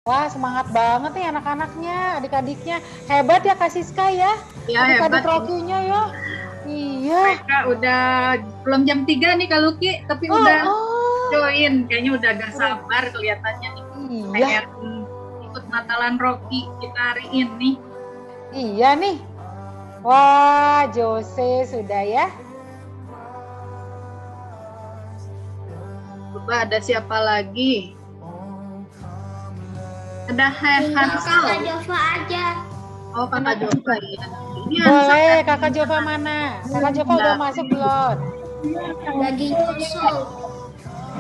Wah, semangat banget nih anak-anaknya, adik-adiknya. Hebat ya Kak Siska ya. Ya Adik-adik hebat. Rocky-nya ya. Iya. Mereka udah belum jam 3 nih Kak Luki, tapi Oh, udah oh. join. Kayaknya udah gak sabar kelihatannya nih. Iya. Pengen ikut Natalan Rocky kita hari ini. Iya nih. Wah, Jose sudah ya. Coba ada siapa lagi? Ada Hansel. Kakak Jova aja. Oh, Kakak Jova ya. Ini Boleh, Hansel. Kakak Jova mana? Kakak Jova udah masuk belum? Lagi nyusul.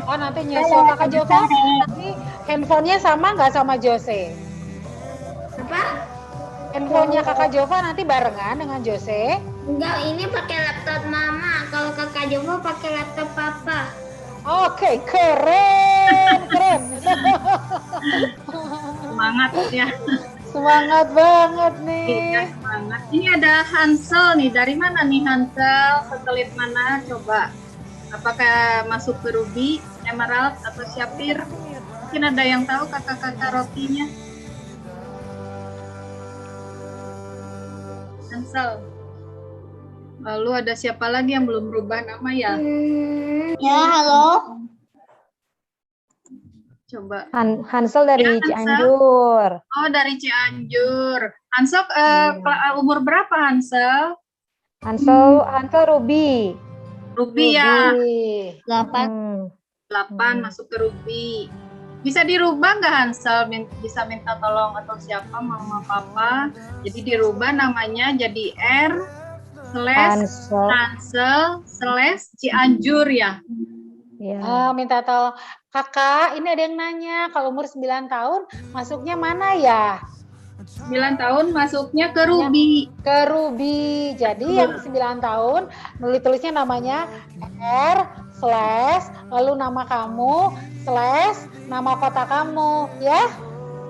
Oh, nanti nyusul Kakak Jova. Nanti handphonenya sama nggak sama Jose? Apa? Handphonenya Kakak Jova nanti barengan dengan Jose? Enggak, ini pakai laptop mama. Kalau kakak Jova pakai laptop papa. Oke, keren, keren. Semangat ya. Semangat banget nih. Iya, semangat. Ini ada Hansel nih. Dari mana nih Hansel? Satelit mana? Coba. Apakah masuk ke Ruby, Emerald, atau Syafir? Mungkin ada yang tahu kakak-kakak Rocky-nya. Hansel. Lalu ada siapa lagi yang belum berubah nama ya? Ya, halo. Coba. Hansel dari Ya, Hansel. Cianjur. Oh, dari Cianjur. Hansel umur berapa Hansel? Hansel Ruby. Ruby ya. 8. 8 masuk ke Ruby. Bisa dirubah nggak Hansel? Bisa minta tolong atau siapa, mama papa. Jadi dirubah namanya jadi Hansel / Cianjur ya. Ya. Minta tolong. Kakak, ini ada yang nanya, kalau umur 9 tahun masuknya mana ya? 9 tahun masuknya ke Ruby. Ke Ruby. Jadi yang 9 tahun tulisnya namanya R/ lalu nama kamu / nama kota kamu ya.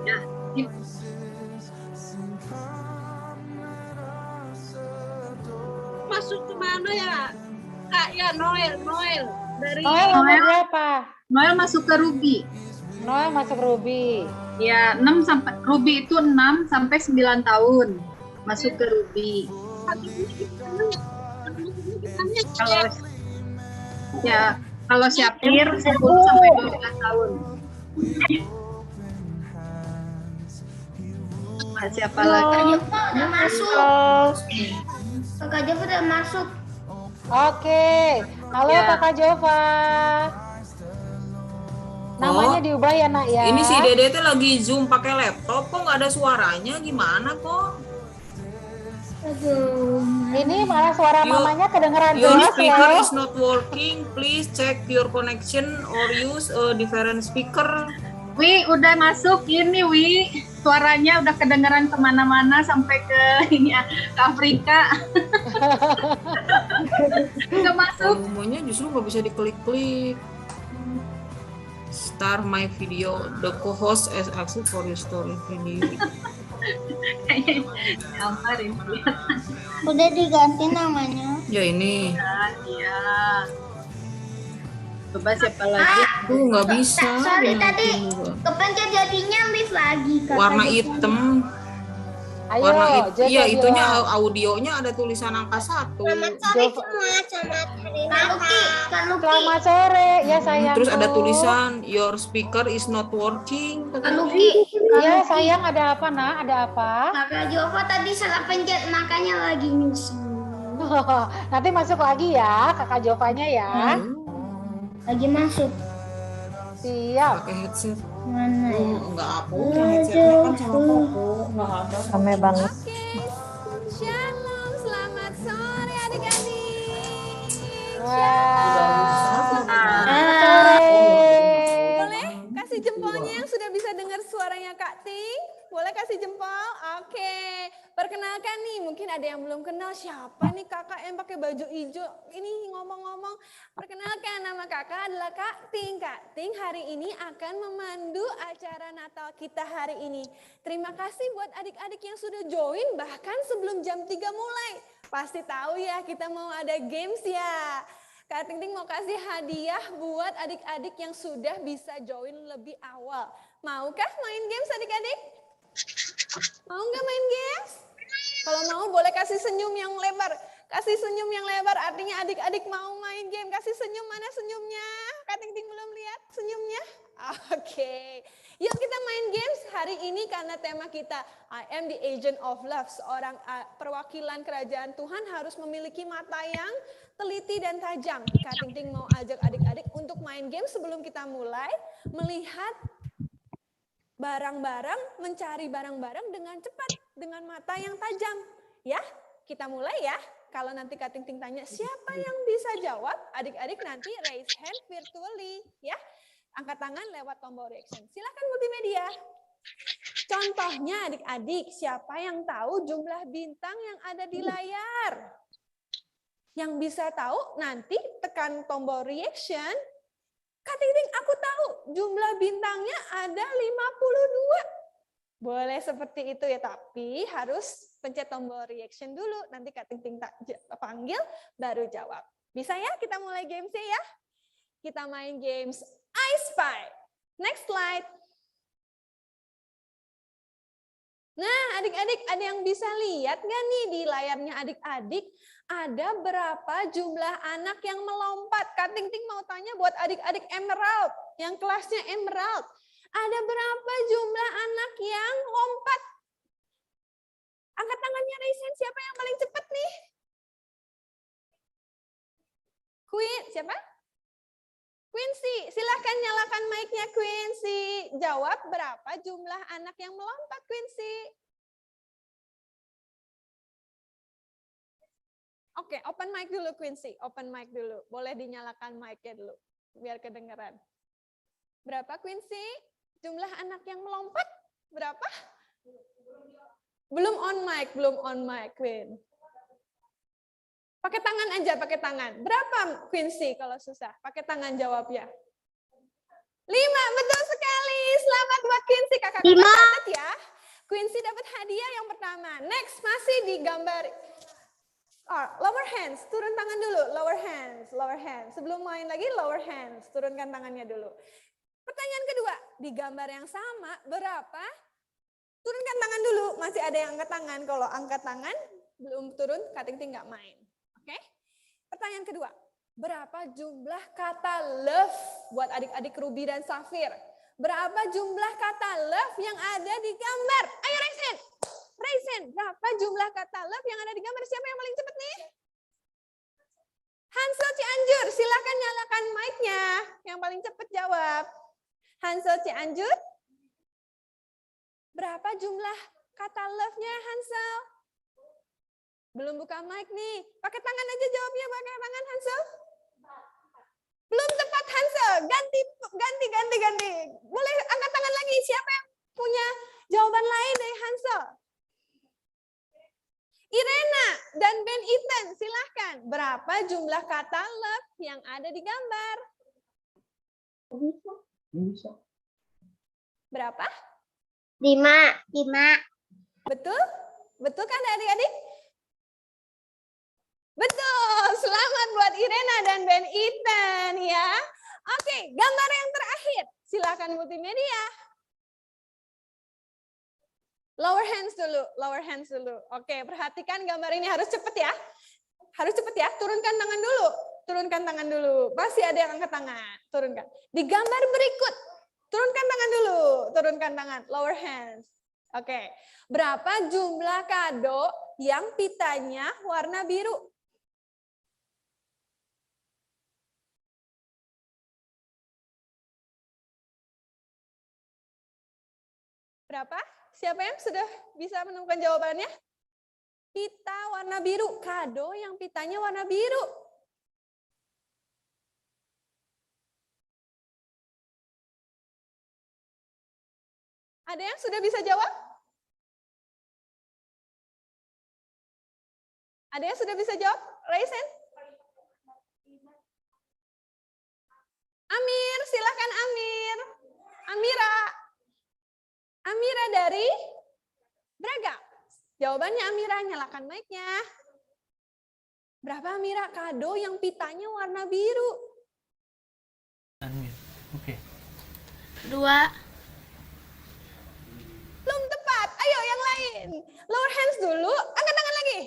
Ya. Masuk ke mana ya? Kak ya Noel dari Noel umur berapa? Noel masuk ke Ruby. Noel masuk Ruby. Ya, Ruby itu 6 sampai 9 tahun. Masuk ke Ruby. Kalau Syafir 10 sampai 12 tahun. Siapa lagi? Kakak Jova udah masuk. Kakak Jova udah masuk. Oke. Halo Ya. Kakak Jova. Namanya diubah ya nak ya. Ini si Dede tuh lagi Zoom pakai laptop, kok nggak ada suaranya, gimana kok? Aduh. Ini malah suara mamanya kedengeran Your jelas speaker ya. is not working, please check your connection or use a different speaker. Wi, udah masuk ini Wi. Suaranya udah kedengeran kemana-mana sampai ke ini ya, ke Afrika. Udah masuk. Semuanya justru nggak bisa diklik-klik. Start my video. The co-host is access for your story video. Kayaknya nyamperin kelihatan. Udah diganti namanya. Ya ini. Iya. Coba siapa lagi? Tuh nggak bisa. Sorry dinaikin tadi juga. kepencet jadinya live lagi. Kakak Warna Jova. hitam. Ayo, Iya, Jova itunya bilang. audionya ada tulisan angka 1. Sorry semua sama Kaluki. Selamat sore ya sayang. Terus ada tulisan your speaker is not working. Kaluki. Ya sayang, ada apa nak? Ada apa? Kakak Jova tadi salah pencet makanya lagi nyusul. Nanti masuk lagi ya kakak Jovanya ya. Lagi masuk. Siap. Pakai headset. Mana ya? Enggak apa headsetnya kan sama Koko. Enggak ada. Rame banget. Shalom, selamat sore adik-adik. Wah. Ah, Sore. Boleh kasih jempolnya yang sudah bisa dengar suaranya Kak Ting? Boleh kasih jempol? Oke. Perkenalkan nih, mungkin ada yang belum kenal siapa nih kakak yang pakai baju hijau. Ini ngomong-ngomong, perkenalkan nama kakak adalah Kak Ting. Kak Ting hari ini akan memandu acara Natal kita hari ini. Terima kasih buat adik-adik yang sudah join bahkan sebelum jam 3 mulai. Pasti tahu ya kita mau ada games ya. Kak Ting Ting mau kasih hadiah buat adik-adik yang sudah bisa join lebih awal. Maukah main games adik-adik? Mau nggak main games? Kalau mau boleh kasih senyum yang lebar. Kasih senyum yang lebar artinya adik-adik mau main game. Kasih senyum, mana senyumnya? Kak Ting Ting belum lihat senyumnya? Oke. Yuk kita main games hari ini karena tema kita I am the agent of love. Seorang perwakilan kerajaan Tuhan harus memiliki mata yang teliti dan tajam. Kak Ting Ting mau ajak adik-adik untuk main game sebelum kita mulai melihat barang-barang, mencari barang-barang dengan cepat, dengan mata yang tajam. Ya, kita mulai ya. Kalau nanti Kak Ting Ting tanya, siapa yang bisa jawab? Adik-adik nanti raise hand virtually. Ya, angkat tangan lewat tombol reaction. Silakan multimedia. Contohnya adik-adik, siapa yang tahu jumlah bintang yang ada di layar? Yang bisa tahu nanti tekan tombol reaction. Kak Ting Ting, aku tahu jumlah bintangnya ada 52. Boleh seperti itu ya, tapi harus pencet tombol reaction dulu. Nanti Kak Ting Ting panggil, baru jawab. Bisa ya? Kita mulai gamesnya ya. Kita main games I Spy. Next slide. Nah, adik-adik, ada yang bisa lihat nggak nih di layarnya adik-adik? Ada berapa jumlah anak yang melompat? Kak Ting Ting mau tanya buat adik-adik Emerald, yang kelasnya Emerald. Ada berapa jumlah anak yang lompat? Angkat tangannya, raise hand. Siapa yang paling cepat nih? Queen, siapa? Quincy, silahkan nyalakan mic-nya Quincy. Jawab berapa jumlah anak yang melompat, Quincy? Oke, open mic dulu Quincy. Open mic dulu. Boleh dinyalakan mic-nya dulu, biar kedengeran. Berapa Quincy? Jumlah anak yang melompat? Berapa? Belum on mic, Queen. Pakai tangan aja, pakai tangan. Berapa Quincy kalau susah? Pakai tangan jawab ya. 5, betul sekali. Selamat buat Quincy. Kakak-kakak catat ya. Quincy dapat hadiah yang pertama. Next, masih di gambar. Lower hands, turun tangan dulu. Lower hands. Sebelum main lagi, lower hands. Turunkan tangannya dulu. Pertanyaan kedua, di gambar yang sama, berapa? Turunkan tangan dulu. Masih ada yang angkat tangan. Kalau angkat tangan, belum turun, Kak Ting Ting nggak main. Oke? Pertanyaan kedua, berapa jumlah kata love buat adik-adik Ruby dan Safir? Berapa jumlah kata love yang ada di gambar? Ayo raise hand. Raise hand. Berapa jumlah kata love yang ada di gambar? Siapa yang paling cepat nih? Hansel Cianjur, silakan nyalakan mic-nya. Yang paling cepat jawab. Hansel Cianjur. Berapa jumlah kata love-nya Hansel? Belum buka mic nih. Pakai tangan aja jawabnya, pakai tangan Hansel. Belum tepat Hansel. Ganti. Boleh angkat tangan lagi. Siapa yang punya jawaban lain dari Hansel? Irena dan Ben Ethan, silahkan. Berapa jumlah kata love yang ada di gambar? Bisa. Berapa? 5. Betul? Betul kan adik-adik? Betul. Selamat buat Irena dan Ben Ethan ya. Oke, gambar yang terakhir. Silakan multimedia. Lower hands dulu. Oke, perhatikan gambar ini harus cepat ya. Turunkan tangan dulu. Masih ada yang angkat tangan. Turunkan. Di gambar berikut, turunkan tangan dulu. Turunkan tangan, lower hands. Oke. Berapa jumlah kado yang pitanya warna biru? Berapa? Siapa yang sudah bisa menemukan jawabannya? Pita warna biru. Kado yang pitanya warna biru. Ada yang sudah bisa jawab? Ada yang sudah bisa jawab? Raise hand. Amir, silakan Amir. Amira dari Braga. Jawabannya Amira, nyalakan mic-nya. Berapa Amira? Kado yang pitanya warna biru. Oke. 2. Belum tepat. Ayo yang lain. Lower hands dulu, angkat tangan lagi.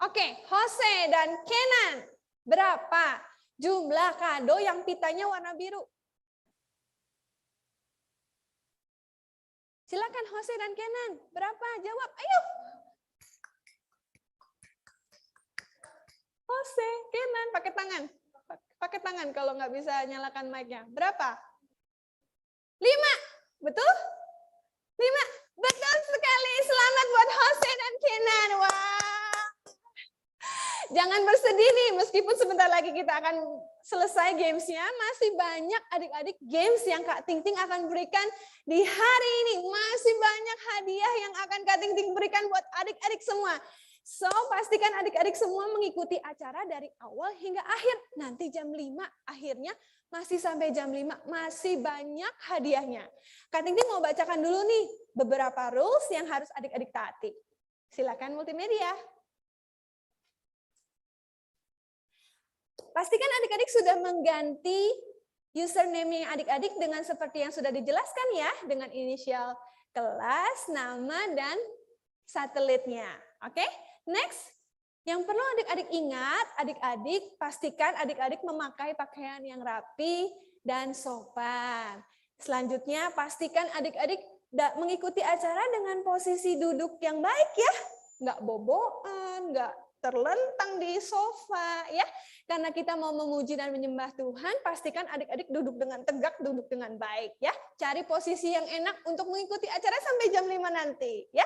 Oke, Jose dan Kenan, berapa jumlah kado yang pitanya warna biru? Silakan Jose dan Kenan, berapa? Jawab, ayo. Jose, Kenan, pakai tangan. Pakai tangan kalau nggak bisa nyalakan mic-nya. Berapa? 5, betul? 5, betul sekali. Selamat buat Jose dan Kenan. Wah. Jangan bersedih nih, meskipun sebentar lagi kita akan selesai gamesnya, masih banyak adik-adik games yang Kak Ting Ting akan berikan di hari ini. Masih banyak hadiah yang akan Kak Ting Ting berikan buat adik-adik semua. So, pastikan adik-adik semua mengikuti acara dari awal hingga akhir. Nanti jam 5 akhirnya masih sampai jam 5. Masih banyak hadiahnya. Kak Ting Ting mau bacakan dulu nih beberapa rules yang harus adik-adik taati. Silakan multimedia. Pastikan adik-adik sudah mengganti username adik-adik dengan seperti yang sudah dijelaskan ya. Dengan inisial kelas, nama, dan satelitnya. Oke? Next, yang perlu adik-adik ingat, adik-adik pastikan adik-adik memakai pakaian yang rapi dan sopan. Selanjutnya, pastikan adik-adik mengikuti acara dengan posisi duduk yang baik ya. Nggak boboan, nggak terlentang di sofa ya. Karena kita mau memuji dan menyembah Tuhan, pastikan adik-adik duduk dengan tegak, duduk dengan baik ya. Cari posisi yang enak untuk mengikuti acara sampai jam 5 nanti ya.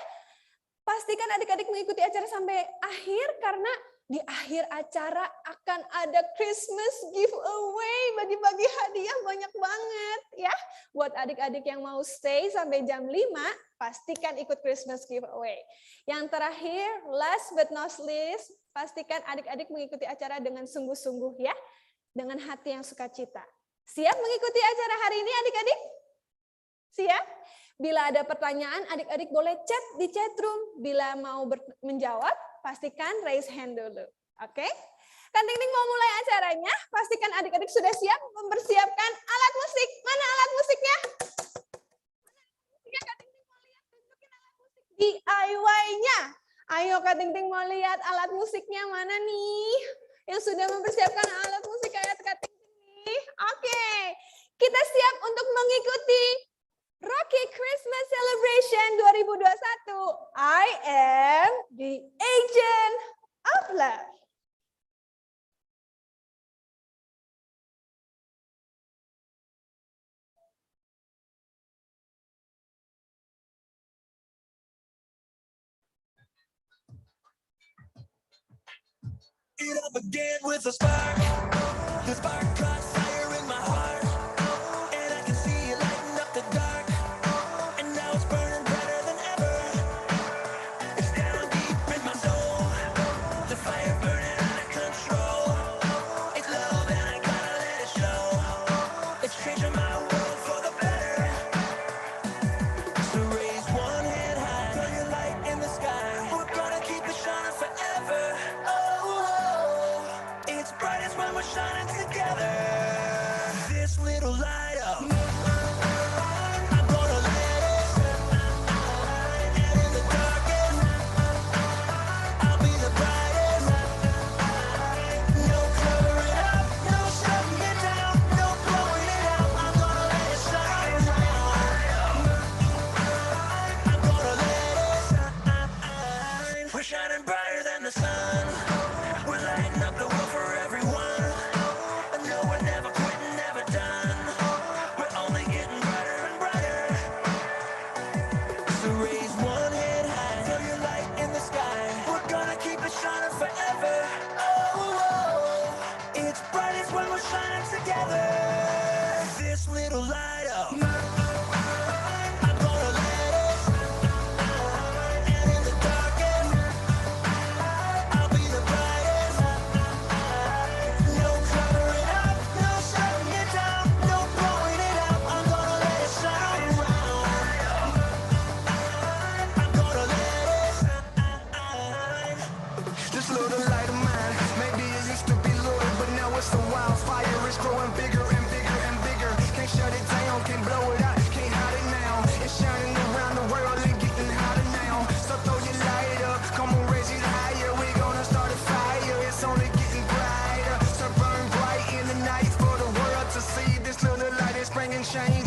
Pastikan adik-adik mengikuti acara sampai akhir karena di akhir acara akan ada Christmas giveaway, bagi-bagi hadiah banyak banget ya. Buat adik-adik yang mau stay sampai jam 5, pastikan ikut Christmas giveaway. Yang terakhir, last but not least, pastikan adik-adik mengikuti acara dengan sungguh-sungguh ya, dengan hati yang sukacita. Siap mengikuti acara hari ini adik-adik? Siap? Bila ada pertanyaan, adik-adik boleh chat di chat room. Bila mau menjawab, pastikan raise hand dulu. Oke? Kak Ting Ting mau mulai acaranya. Pastikan adik-adik sudah siap mempersiapkan alat musik. Mana alat musiknya? Kak Ting Ting mau lihat, tunjukin alat musik DIY-nya. Ayo Kak Ting Ting mau lihat alat musiknya mana nih? Yang sudah mempersiapkan alat musik kayak Kak Ting Ting nih. Oke. Kita siap untuk mengikuti Rocky Christmas Celebration 2021. I am the agent of love. It all began with a spark. The spark caught fire in my heart. And I can see it lighting up the dark. And now it's burning brighter than ever. It's down deep in my soul. The fire burning out of control. It's love and I gotta let it show. It's changing my world for the better. So raise one hand high. Throw your light in the sky. We're gonna keep it shining forever. Oh, it's brightest when we're shining together.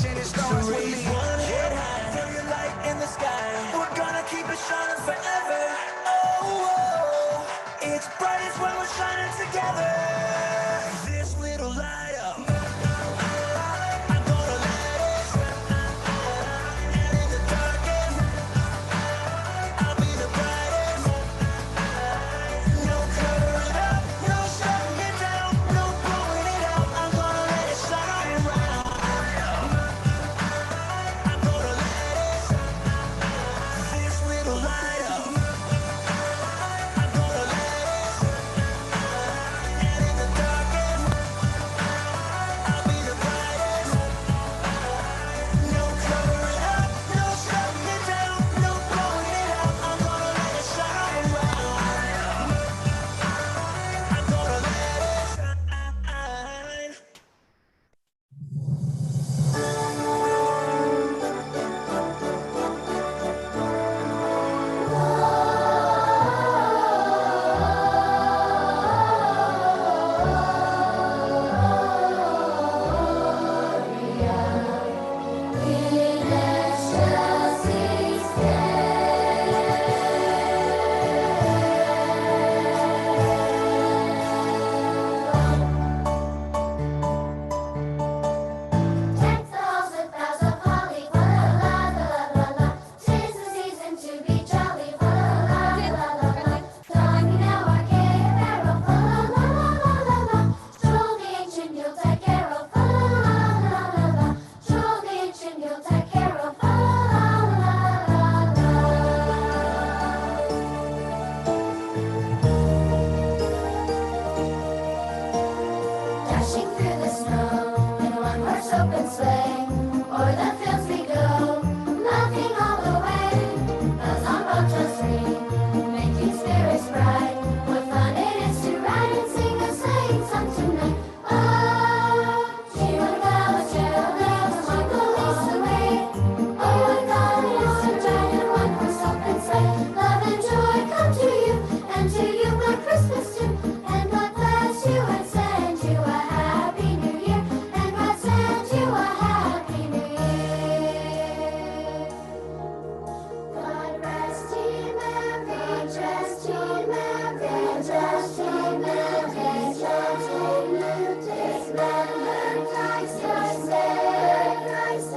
and it starts with me. One head high, throw your light in the sky. We're gonna keep it shining forever. Oh, it's brightest when we're shining together. This little light up, I'm gonna let it. And in the darkest, I'll be the brightest. No covering up, no shutting it down, no blowing it out. I'm gonna let it shine bright. I'm gonna let it. This little light up, I'm gonna let it. And in the darkest, I'll be the brightest. No covering up, no shutting it down, no blowing it out. I'm gonna let it shine bright. I'm gonna let it shine. Deck the halls with boughs of holly, fa la la la la la. 'Tis the season to be jolly, fa la la la la. Donning now our gay apparel, fa la la la la. Stroll the ancient Yuletide carol, fa la la. Stroll the ancient Yuletide carol, fa la la. Dashing through the snow in one horse open sleigh, o'er the fields we go, laughing all the way. Bells on bobtails ring, making spirits bright. What fun it is to ride and sing a sleighing song tonight! Oh, jingle bells, jingle all the way. Oh, what fun it is to ride in one horse open sleigh! Love and joy come to you, and to you my Christmas too. And God bless you and send you a happy New Year. And God send you a happy New Year. God rest ye merry, rest ye merry, rest ye merry, rest ye merry. Remember Christ the Savior, Christ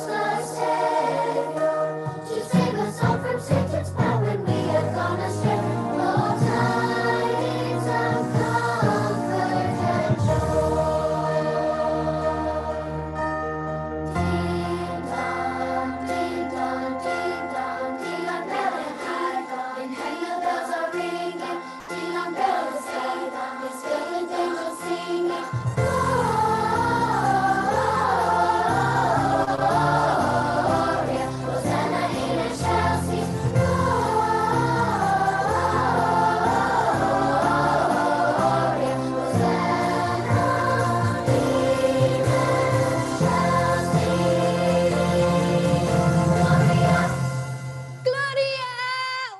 the Savior, to save us all from Satan's power when we have gone astray. Oh, tidings of comfort and joy. Ding dong, ding dong, ding dong, ding dong, bell and ding dong. And hang the bells are ringing, ding dong, bells ding dong. It's filled with angels singing. Gloria, Hosanna in excelsis. Gloria, Hosanna in excelsis. Gloria.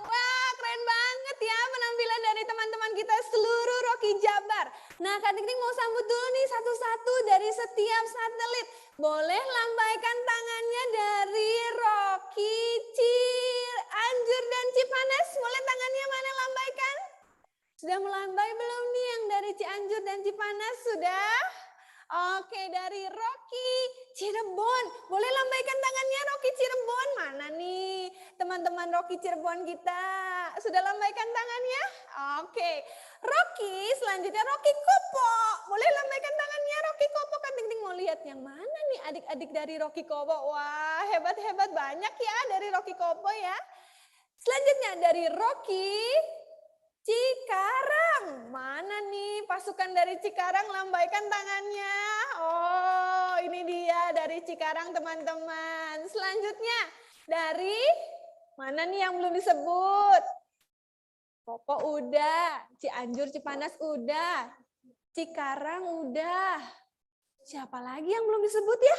Wah, keren banget ya penampilan dari teman-teman kita seluruh Rocky Jabar. Nah, Kak Ting Ting mau sambut dulu nih satu-satu dari setiap satelit. Boleh lambaikan tangannya dari Rocky, Cianjur, dan Cipanas. Boleh tangannya mana lambaikan? Sudah melambai belum nih yang dari Cianjur dan Cipanas? Sudah? Oke, dari Rocky Cirebon. Boleh lambaikan tangannya Rocky Cirebon. Mana nih teman-teman Rocky Cirebon kita? Sudah lambaikan tangannya? Oke. Rocky, selanjutnya Rocky Kopo. Boleh lambaikan tangannya Rocky Kopo. Kak Ting Ting mau lihat yang mana nih adik-adik dari Rocky Kopo. Wah, hebat-hebat banyak ya dari Rocky Kopo ya. Selanjutnya dari Rocky Cikarang. Mana nih pasukan dari Cikarang, lambaikan tangannya. Oh, ini dia dari Cikarang teman-teman. Selanjutnya dari mana nih yang belum disebut? Kopo udah, Cianjur, Cipanas udah, Cikarang udah. Siapa lagi yang belum disebut ya?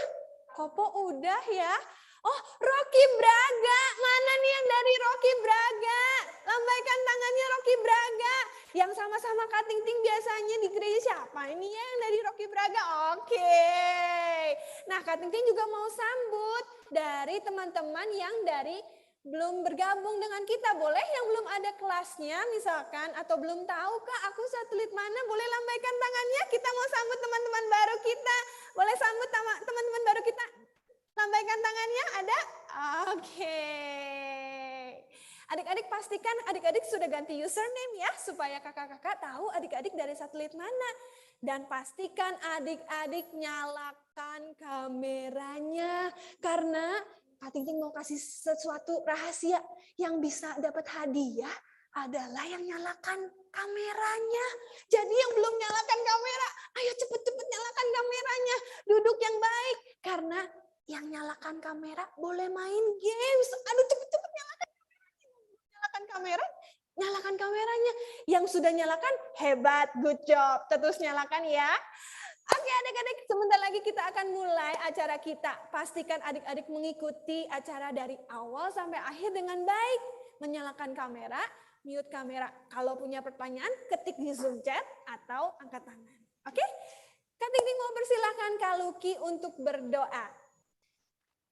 Kopo udah ya. Oh, Rocky Braga. Mana nih yang dari Rocky Braga? Lambaikan tangannya Rocky Braga. Yang sama-sama Kak Ting Ting biasanya di gereja siapa ini ya yang dari Rocky Braga? Oke. Nah, Kak Ting Ting juga mau sambut dari teman-teman yang dari belum bergabung dengan kita. Boleh yang belum ada kelasnya misalkan atau belum tahu Kak aku satelit mana, boleh lambaikan tangannya. Kita mau sambut teman-teman baru kita. Boleh sambut teman-teman baru kita. Lambaikan tangannya, ada? Oke. Adik-adik pastikan adik-adik sudah ganti username ya, supaya kakak-kakak tahu adik-adik dari satelit mana. Dan pastikan adik-adik nyalakan kameranya. Karena Kak Ting Ting mau kasih sesuatu rahasia yang bisa dapat hadiah adalah yang nyalakan kameranya. Jadi yang belum nyalakan kamera, ayo cepet-cepet nyalakan kameranya. Duduk yang baik, karena yang nyalakan kamera boleh main games. Aduh, cepet-cepet nyalakan kamera. Nyalakan kameranya. Yang sudah nyalakan, hebat, good job. Terus nyalakan ya. Oke adik-adik, sebentar lagi kita akan mulai acara kita. Pastikan adik-adik mengikuti acara dari awal sampai akhir dengan baik. Menyalakan kamera, mute kamera. Kalau punya pertanyaan, ketik di Zoom chat atau angkat tangan. Oke? Kak Ting Ting mau persilahkan Kak Luki untuk berdoa.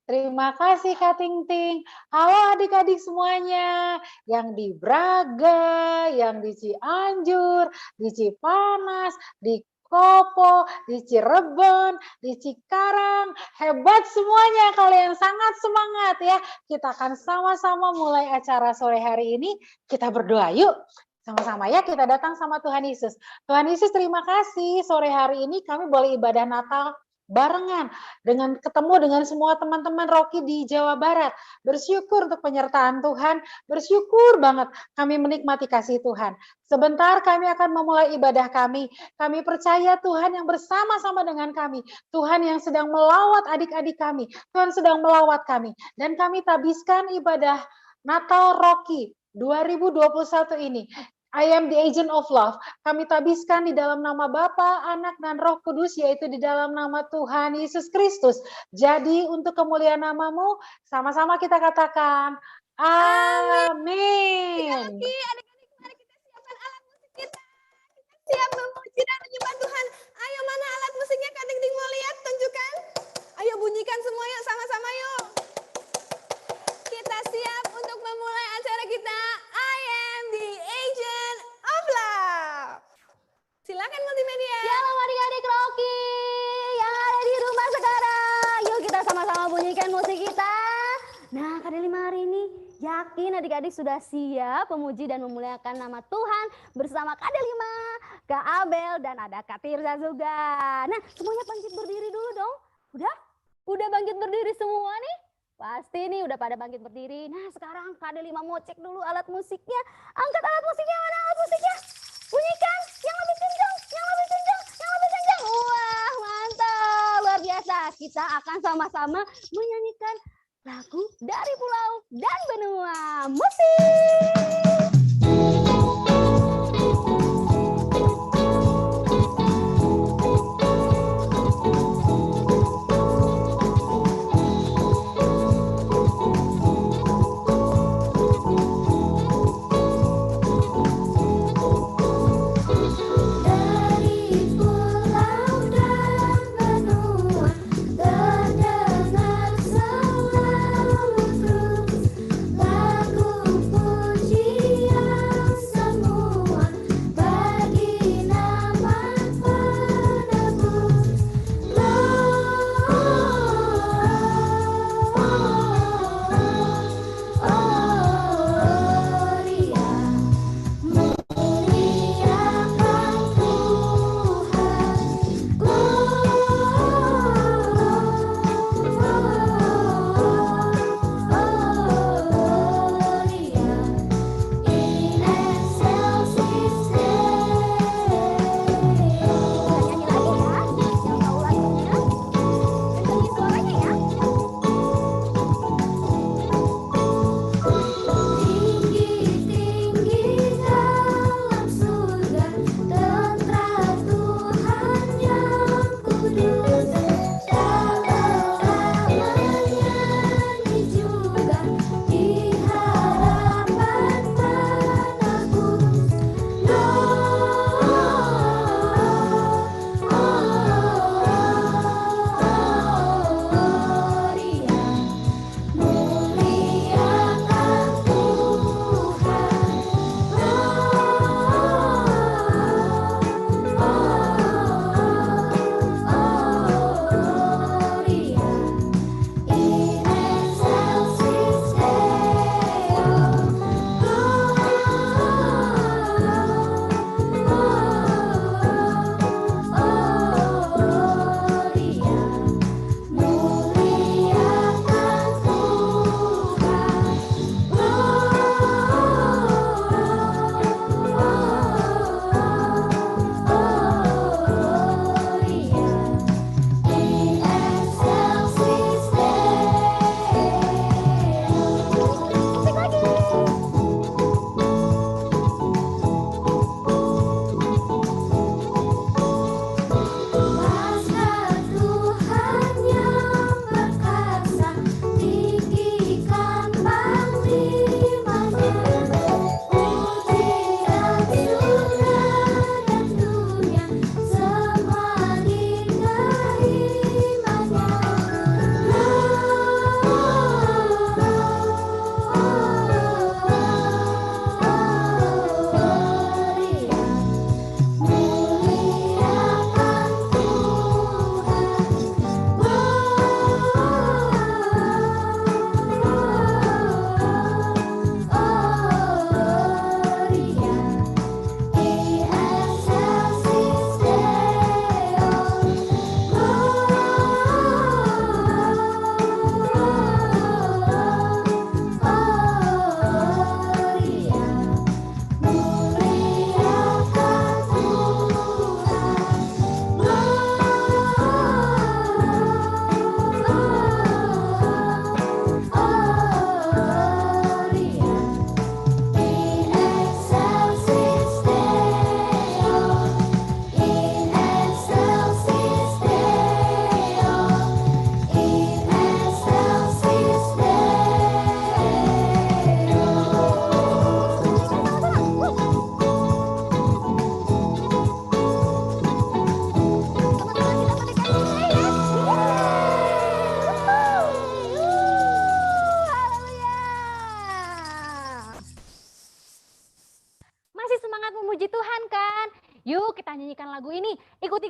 Terima kasih Kak Ting Ting. Halo adik-adik semuanya. Yang di Braga, yang di Cianjur, di Cipanas, di Kopo, di Cirebon, di Cikarang. Hebat semuanya, kalian sangat semangat ya. Kita akan sama-sama mulai acara sore hari ini. Kita berdoa yuk. Sama-sama ya, kita datang sama Tuhan Yesus. Tuhan Yesus, terima kasih sore hari ini kami boleh ibadah Natal barengan dengan ketemu dengan semua teman-teman Rocky di Jawa Barat. Bersyukur untuk penyertaan Tuhan, bersyukur banget kami menikmati kasih Tuhan. Sebentar kami akan memulai ibadah kami. Kami percaya Tuhan yang bersama-sama dengan kami. Tuhan yang sedang melawat adik-adik kami. Tuhan sedang melawat kami. Dan kami tabiskan ibadah Natal Rocky 2021 ini. I am the agent of love. Kami tabiskan di dalam nama Bapa, Anak, dan Roh Kudus, yaitu di dalam nama Tuhan Yesus Kristus. Jadi untuk kemuliaan namamu, sama-sama kita katakan, amin. Adik-adik, mari kita siapkan alat musik kita. Kita siap memuji dan menyembah Tuhan. Ayo, mana alat musiknya Kak Ting Ting mau lihat? Tunjukkan. Ayo bunyikan semua yuk, sama-sama yuk. Kita siap untuk memulai acara kita. I am the agent of love. Silakan multimedia. Shalom adik-adik Rocky yang ada di rumah sekarang. Yuk kita sama-sama bunyikan musik kita. Nah, Kak Delima hari ini yakin adik-adik sudah siap memuji dan memuliakan nama Tuhan bersama Kak Delima, Kak Abel, dan ada Kak Tirza juga. Nah, semuanya bangkit berdiri dulu dong. Udah? Udah bangkit berdiri semua nih? Pasti nih udah pada bangkit berdiri. Nah sekarang Kak Delima mau cek dulu alat musiknya. Angkat alat musiknya, mana alat musiknya? Bunyikan, yang lebih kencang, yang lebih kencang, yang lebih kencang. Wah mantap, luar biasa. Kita akan sama-sama menyanyikan lagu dari pulau dan benua. Musik! Terdengar selalu terus lagu pujian.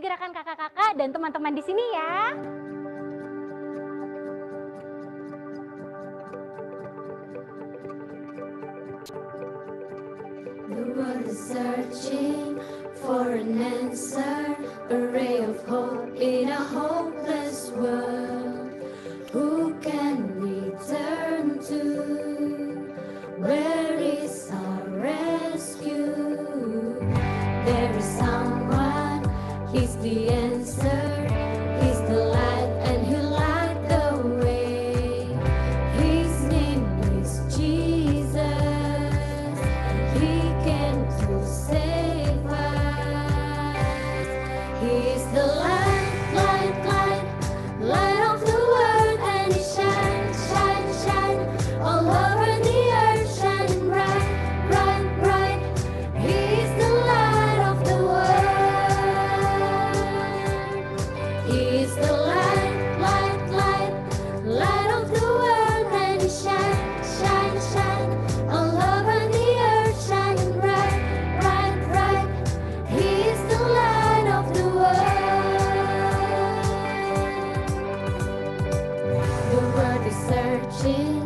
gembirakan kakak-kakak dan teman-teman di sini ya. The world is searching for an answer, a ray of hope in a hopeless world. Who can we turn to? Where is our rescue? There is someone, he's the answer, he's the light and he'll light the way. His name is Jesus. He came to save us. He is the light, light, light, light of the world, and he shine, shine, shine all over the earth, shining bright, bright, bright. He is the light of the world. He is the light, light, light, light of the world, and he shine, shine, shine all over the earth, shining bright, bright, bright. He is the light of the world. The world is searching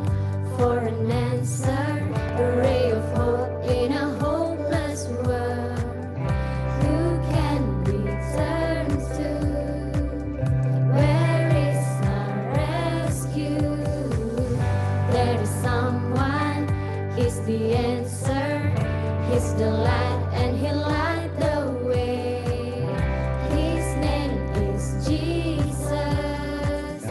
for an answer, a ray of hope in a hopeless world. Who can we turn to? Where is our rescue? There is someone, he's the answer, he's the light and he'll light the way. His name is Jesus.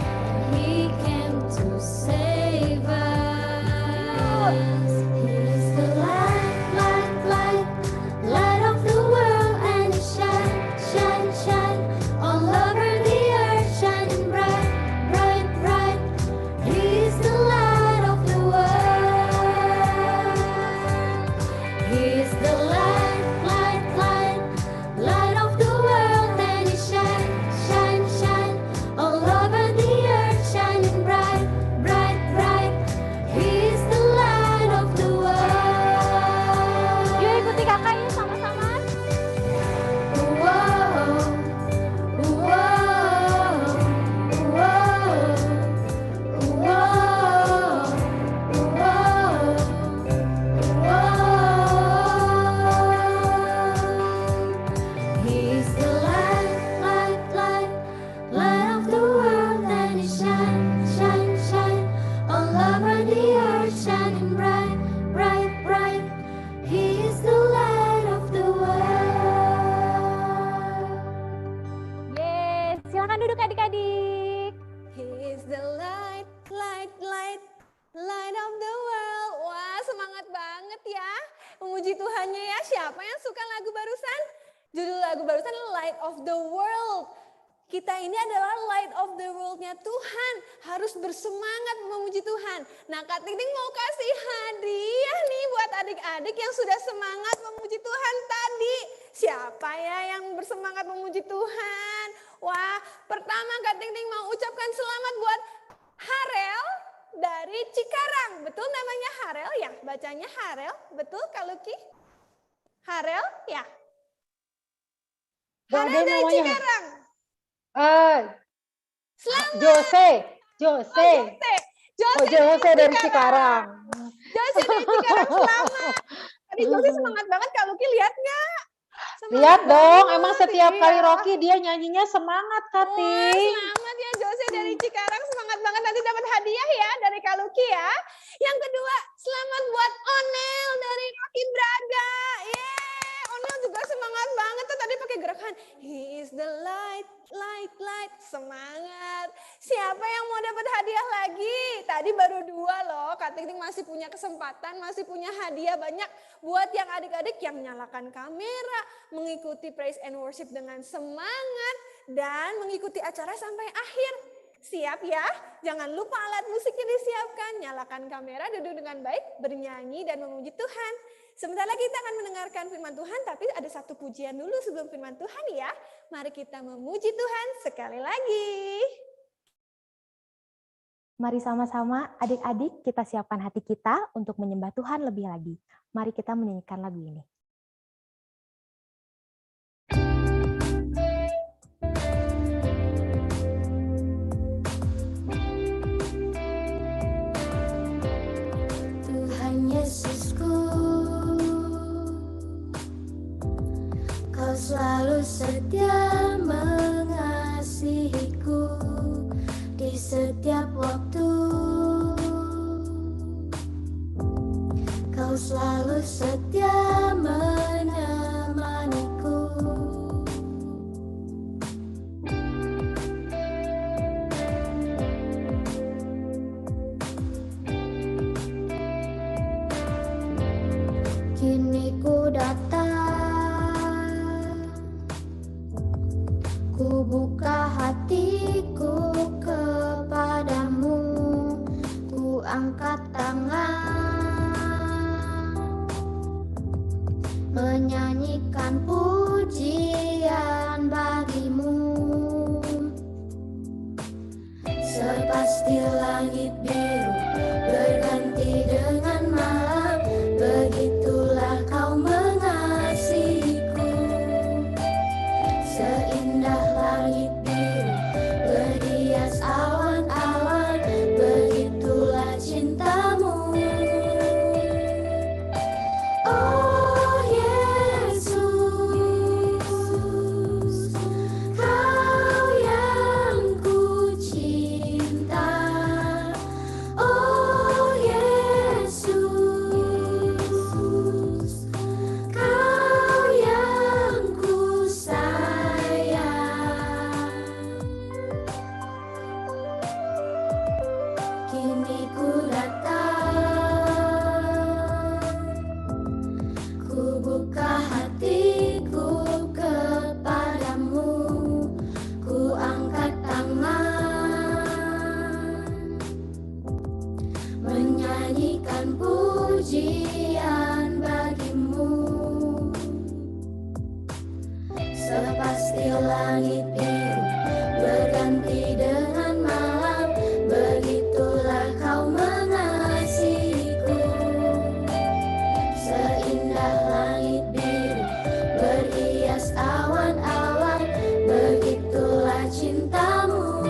He came to save us. He's the light, light, light, light of the world, and he shine, shine, shine all over the earth, shining bright, bright, bright. He's the light of the world. He's the light, light, light, light of the world, and he shine, shine, shine all over the earth, shining bright, bright, bright. He's the light of the world. Yuk ikuti kakak yuk sama-sama. Whoa, whoa, whoa, whoa. He's the light, light, light, light of the world, and he shine, shine, shine all over the earth, shining bright, bright, bright. He is the light of the world. Yes, silakan duduk adik-adik. He is the light, light, light, light of the world. Wah, semangat banget ya. Memuji Tuhannya ya. Siapa yang suka lagu barusan? Judul lagu barusan Light of the World. Kita ini adalah light of the world-nya Tuhan. Harus bersemangat memuji Tuhan. Nah, Kak Ting Ting mau kasih hadiah nih buat adik-adik yang sudah semangat memuji Tuhan tadi. Siapa ya yang bersemangat memuji Tuhan? Wah, pertama Kak Ting Ting mau ucapkan selamat buat Harel dari Cikarang. Betul namanya Harel ya? Bacanya Harel, betul Kak Luki? Harel ya? Gak ada Harel dari namanya. Cikarang. Jose. Jose. Oh, Jose dari Cikarang. Jose dari Cikarang, selamat. Tadi Jose semangat banget, Kak Luki lihat nggak? Semangat Lihat dong, banget, emang setiap kali iya. Rocky dia nyanyinya semangat, Wah, Kating. selamat ya Jose dari Cikarang, semangat banget, nanti dapat hadiah ya dari Kak Luki ya. Yang kedua, selamat buat Onel dari Rocky Braga. Yeay, Onel juga semangat banget tuh tadi pakai gerakan He is the light, light, light. Semangat. Siapa yang mau dapat hadiah lagi? Tadi baru 2 loh. Kak Ting Ting masih punya kesempatan, masih punya hadiah banyak buat yang adik-adik yang nyalakan kamera, mengikuti praise and worship dengan semangat, dan mengikuti acara sampai akhir. Siap ya? Jangan lupa alat musiknya disiapkan, nyalakan kamera, duduk dengan baik, bernyanyi dan memuji Tuhan. Sebentar lagi kita akan mendengarkan firman Tuhan, tapi ada satu pujian dulu sebelum firman Tuhan ya. Mari kita memuji Tuhan sekali lagi. Mari sama-sama adik-adik kita siapkan hati kita untuk menyembah Tuhan lebih lagi. Mari kita menyanyikan lagu ini. setia mengasihiku di setiap waktu. Kau selalu setia menemaniku. Kini ku datang, ku buka hatiku kepadamu, ku angkat tangan, menyanyikan pujian bagimu. Sepasti langit biru berganti dengan malam, begitulah kau mengasihiku. Seindah langit biru berhias awan-awan, begitulah cintamu. Oh Yesus, Kau yang ku cinta. Oh Yesus, Kau yang ku sayang. Kini ku datang, ku buka hatiku kepadamu, ku angkat tangan, menyanyikan pujian bagimu. Sepasti langit biru berganti dengan malam, begitulah kau mengasihiku. Seindah langit biru berhias awan-awan, begitulah cintamu.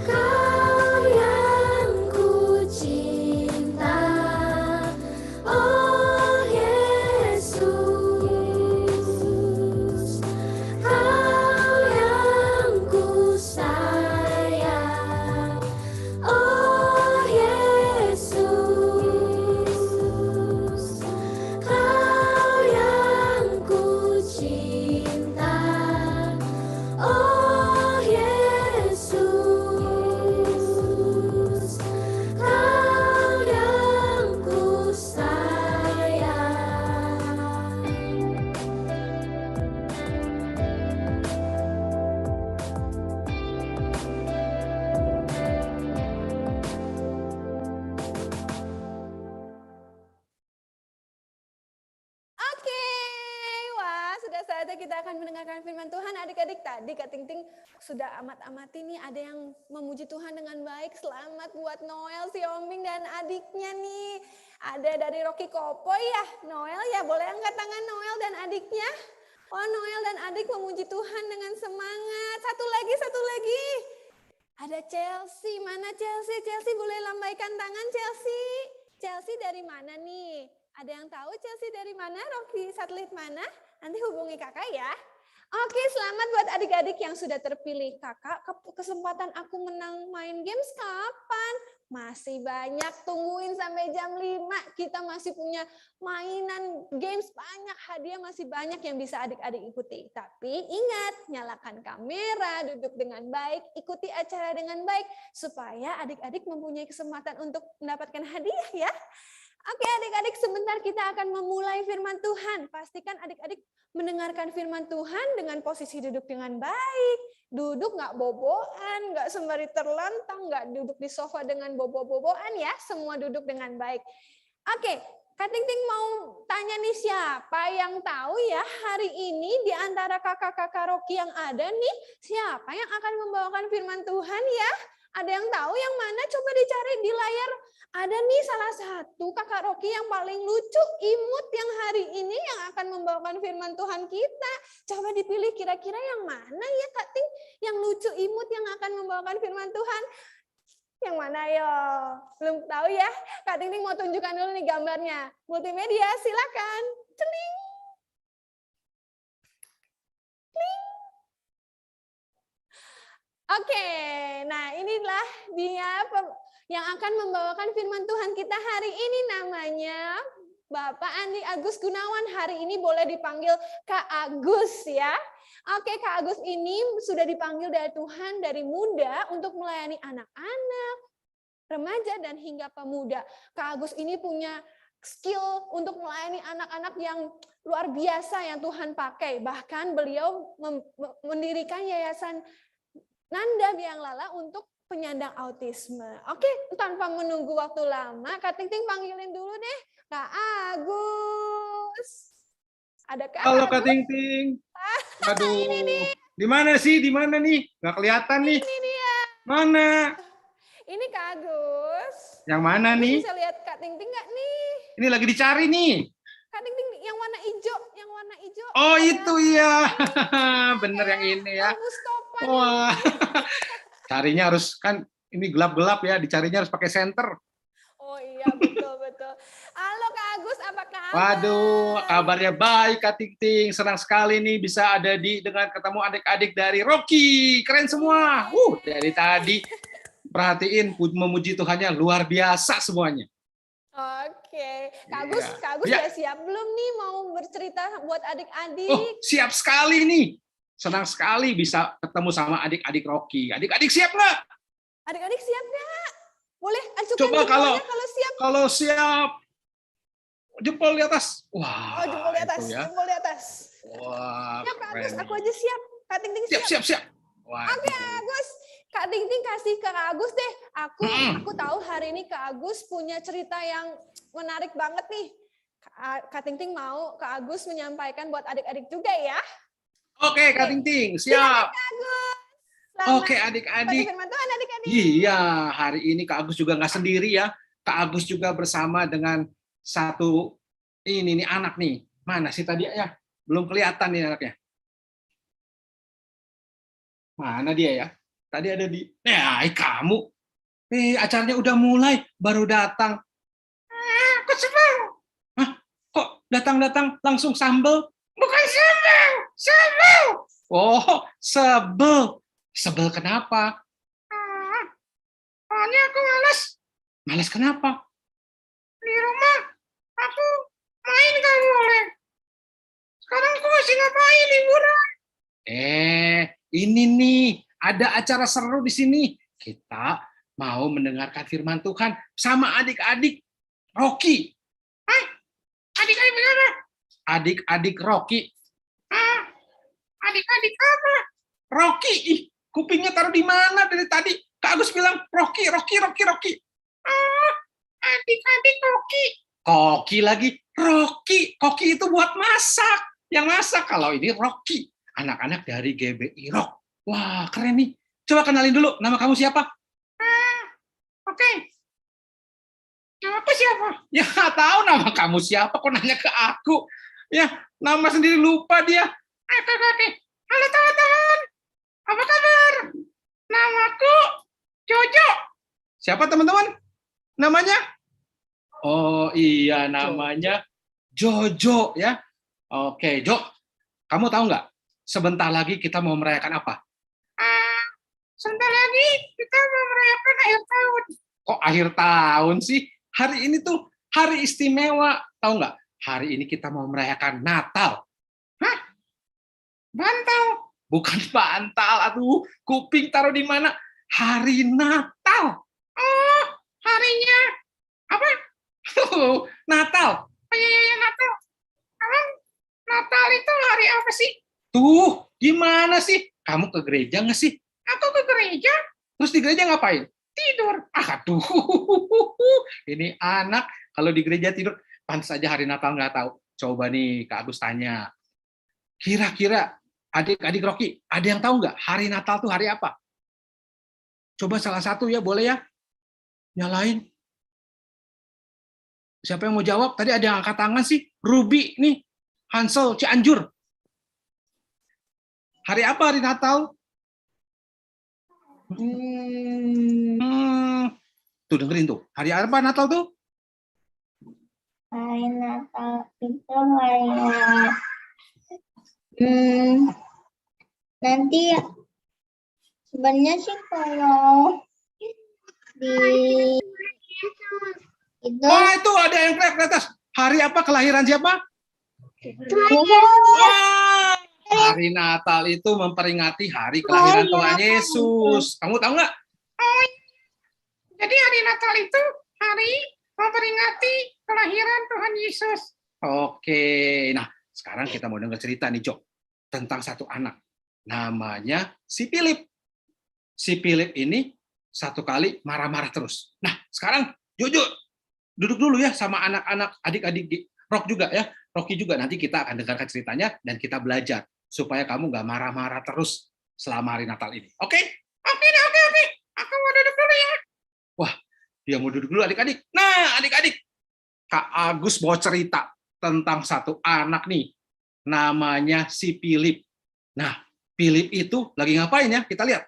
Kau yang ku cinta. Oh Yesus, Kau yang ku sayang. Oh Yesus, Kau yang ku cinta. Oh Yesus, Kau yang ku sayang. Oke, wah sudah saatnya kita akan mendengarkan firman Tuhan. Adik-adik, tadi Kak Ting Ting sudah amat-amati nih, ada yang memuji Tuhan dengan baik. Selamat buat Noel, si Ombing dan adiknya nih. Ada dari Rocky Kopo ya, Noel ya, boleh angkat tangan Noel dan adiknya. Oh, Noel dan adik memuji Tuhan dengan semangat. Satu lagi, satu lagi. Ada Chelsea, mana Chelsea? Chelsea boleh lambaikan tangan Chelsea. Chelsea dari mana nih? Ada yang tahu Chelsea dari mana? Rocky satelit mana? Nanti hubungi kakak ya. Oke, selamat buat adik-adik yang sudah terpilih. Kakak, kesempatan aku menang main games kapan? Masih banyak, tungguin sampai jam 5. Kita masih punya mainan games banyak, hadiah masih banyak yang bisa adik-adik ikuti. Tapi ingat, nyalakan kamera, duduk dengan baik, ikuti acara dengan baik, supaya adik-adik mempunyai kesempatan untuk mendapatkan hadiah ya. Oke adik-adik, sebentar kita akan memulai firman Tuhan. Pastikan adik-adik mendengarkan firman Tuhan dengan posisi duduk dengan baik. Duduk nggak boboan, nggak sembari terlentang, nggak duduk di sofa dengan bobo-boboan ya. Semua duduk dengan baik. Oke, Kak Ting Ting mau tanya nih, siapa yang tahu ya hari ini di antara kakak-kakak Rocky yang ada nih, siapa yang akan membawakan firman Tuhan ya? Ada yang tahu yang mana? Coba dicari di layar. Ada nih salah satu kakak Rocky yang paling lucu, imut yang hari ini yang akan membawakan firman Tuhan kita. Coba dipilih kira-kira yang mana ya Kak Ting? Yang lucu, imut yang akan membawakan firman Tuhan. Yang mana yo? Belum tahu ya? Kak Ting Ting mau tunjukkan dulu nih gambarnya. Multimedia, silakan. Celing. Celing. Oke, nah inilah dia yang akan membawakan firman Tuhan kita hari ini, namanya Bapak Andi Agus Gunawan. Hari ini boleh dipanggil Kak Agus ya. Oke, Kak Agus ini sudah dipanggil dari Tuhan dari muda untuk melayani anak-anak, remaja, dan hingga pemuda. Kak Agus ini punya skill untuk melayani anak-anak yang luar biasa yang Tuhan pakai. Bahkan beliau mendirikan yayasan Nanda Biang Lala untuk penyandang autisme. Oke, tanpa menunggu waktu lama, Kak Ting Ting panggilin dulu deh Kak Agus. Ada Kak Halo Agus? Kak Ting Ting. Aduh, Ini nih. di mana sih? Di mana nih? Nggak kelihatan nih. Ini dia. Mana? Ini Kak Agus. Yang mana nih? Bisa lihat Kak Ting Ting nggak nih? Ini lagi dicari nih. Kak Ting Ting yang warna hijau, yang warna hijau. Oh ada itu iya, bener yang ini ya. Mustofa. Wah, carinya harus kan ini gelap-gelap ya, dicarinya harus pakai senter. Oh iya betul betul. Halo Kak Agus, apa kabar? Waduh, kabarnya baik Kak Ting Ting. Senang sekali nih bisa ada dengan ketemu adik-adik dari Rocky. Keren semua. Dari tadi perhatiin memuji Tuhannya luar biasa semuanya. Oke, Kak Agus, Iya. Kak Agus Ya. udah siap belum nih mau bercerita buat adik-adik? Oh, siap sekali nih. Senang sekali bisa ketemu sama adik-adik Rocky. Adik-adik siap nggak? Adik-adik siap nggak? Boleh ajukan Coba jempolnya kalau siap. Kalau siap, jempol di atas. Wah, Oh, jempol di atas, itu ya. jempol di atas. Wah, Siap Kak Agus, keren. aku aja siap. Kak Ting Ting siap. Siap. Wah, Oke, Agus. Kak Ting Ting kasih ke Kak Agus deh. Aku tahu hari ini Kak Agus punya cerita yang menarik banget nih. Kak Ting Ting mau Kak Agus menyampaikan buat adik-adik juga ya. Oke, Kak Ting Ting, siap. Kak Agus. Selamat Oke, adik-adik. firman Tuhan adik-adik. Iya, hari ini Kak Agus juga nggak sendiri ya. Kak Agus juga bersama dengan satu ini nih anak nih. Mana sih tadi ya? Belum kelihatan nih anaknya. Mana dia ya? Tadi ada di. Kamu. Acaranya udah mulai, baru datang. Kok sebel? Hah? Kok datang-datang langsung sambel? Bukan sebel. Oh, sebel. Sebel kenapa? Soalnya aku malas. Malas kenapa? Di rumah aku main gak boleh. Sekarang aku masih ngapain liburan? Ini nih ada acara seru di sini. Kita mau mendengarkan firman Tuhan sama adik-adik Rocky. Hah? Adik-adik mana? Adik-adik Rocky. Adik-adik apa? Rocky. Ih, kupingnya taruh di mana dari tadi? Kak Agus bilang Rocky. Adik-adik Rocky. Koki lagi. Rocky. Koki itu buat masak. Yang masak kalau ini Rocky. Anak-anak dari GBI Rock. Wah, keren nih. Coba kenalin dulu. Nama kamu siapa? Oke. Nama aku siapa? Ya, nggak tahu nama kamu siapa. Kok nanya ke aku? Ya, nama sendiri lupa dia. Oke. Halo teman-teman. Apa kabar? Namaku Jojo. Siapa teman-teman? Namanya? Oh iya, namanya Jojo ya. Oke, Jo. Kamu tahu nggak? Sebentar lagi kita mau merayakan apa? Sebentar lagi kita mau merayakan akhir tahun. Kok akhir tahun sih? Hari ini tuh hari istimewa. Tahu nggak? Hari ini kita mau merayakan Natal. Hah? Bantal? Bukan bantal. Aduh, kuping taruh di mana? Hari Natal. Oh, harinya apa? Natal. Oh iya, Natal. Natal itu hari apa sih? Tuh, gimana sih? Kamu ke gereja nggak sih? Aku ke gereja. Terus di gereja ngapain? Tidur. Aduh, ini anak kalau di gereja tidur. pantas saja hari Natal nggak tahu. Coba nih Kak Agus tanya. Kira-kira adik-adik Rocky, ada yang tahu nggak hari Natal tuh hari apa? Coba salah satu ya, boleh ya? Nyalain. Siapa yang mau jawab? Tadi ada yang angkat tangan sih. Ruby nih. Hansel Cianjur. Hari apa hari Natal? Tuh dengerin tuh. Hari apa Natal tuh? Hari Natal itu hari nanti sebenarnya sih kalau di itu Oh, itu ada yang teriak di atas. Hari apa kelahiran siapa? Hari Natal itu memperingati hari kelahiran Tuhan Yesus. Kamu tahu nggak? Jadi hari Natal itu hari memperingati kelahiran Tuhan Yesus. Oke, nah sekarang kita mau dengar cerita nih, Jok, tentang satu anak. Namanya si Philip. Si Philip ini satu kali marah-marah terus. Nah, sekarang jujur, duduk dulu ya sama anak-anak, adik-adik Rock juga ya. Rocky juga, nanti kita akan dengarkan ceritanya dan kita belajar supaya kamu nggak marah-marah terus selama hari Natal ini. Oke? Oke. Aku mau duduk dulu ya. Wah, dia mau duduk dulu adik-adik. Nah, adik-adik, Kak Agus mau cerita tentang satu anak nih, namanya si Philip. Nah, Philip itu lagi ngapain ya? Kita lihat.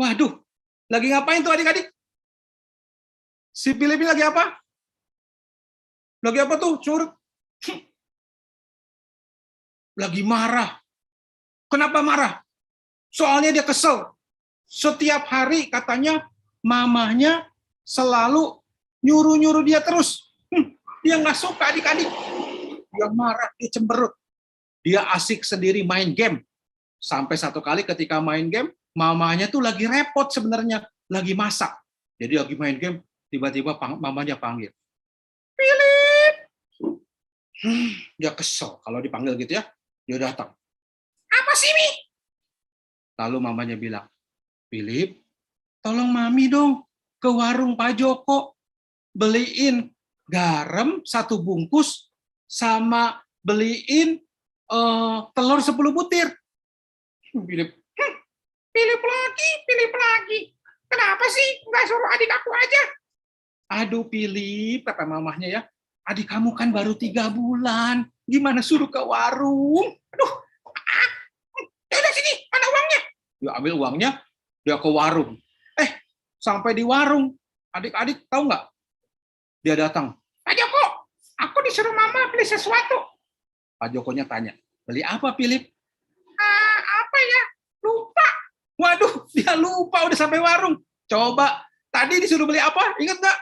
Waduh, lagi ngapain tuh adik-adik? Si Philip ini lagi apa? Lagi apa tuh? Curut. Lagi marah. Kenapa marah? Soalnya dia kesel. Setiap hari katanya mamahnya selalu nyuruh-nyuruh dia terus. Dia nggak suka adik-adik. Dia marah, dia cemberut. Dia asik sendiri main game. Sampai satu kali ketika main game, mamanya tuh lagi repot sebenarnya. Lagi masak. Jadi lagi main game, tiba-tiba mamanya panggil. Philip! Dia kesel kalau dipanggil gitu ya. Dia datang. Apa sih, Mi? Lalu mamanya bilang, Philip, tolong Mami dong ke warung Pak Joko. Beliin garam 1 bungkus sama beliin telur 10 butir. Philip, Philip lagi. Kenapa sih nggak suruh adik aku aja? Aduh Philip, kata mamahnya ya, adik kamu kan baru 3 bulan. Gimana suruh ke warung? Aduh, udah sini, mana uangnya? Dia ambil uangnya, dia ke warung. Sampai di warung, adik-adik tahu nggak? Dia datang, Pak Joko, aku disuruh mama beli sesuatu. Pak Jokonya tanya, beli apa Philip? Apa ya? Lupa. Waduh, dia lupa udah sampai warung. Coba, tadi disuruh beli apa? Ingat nggak?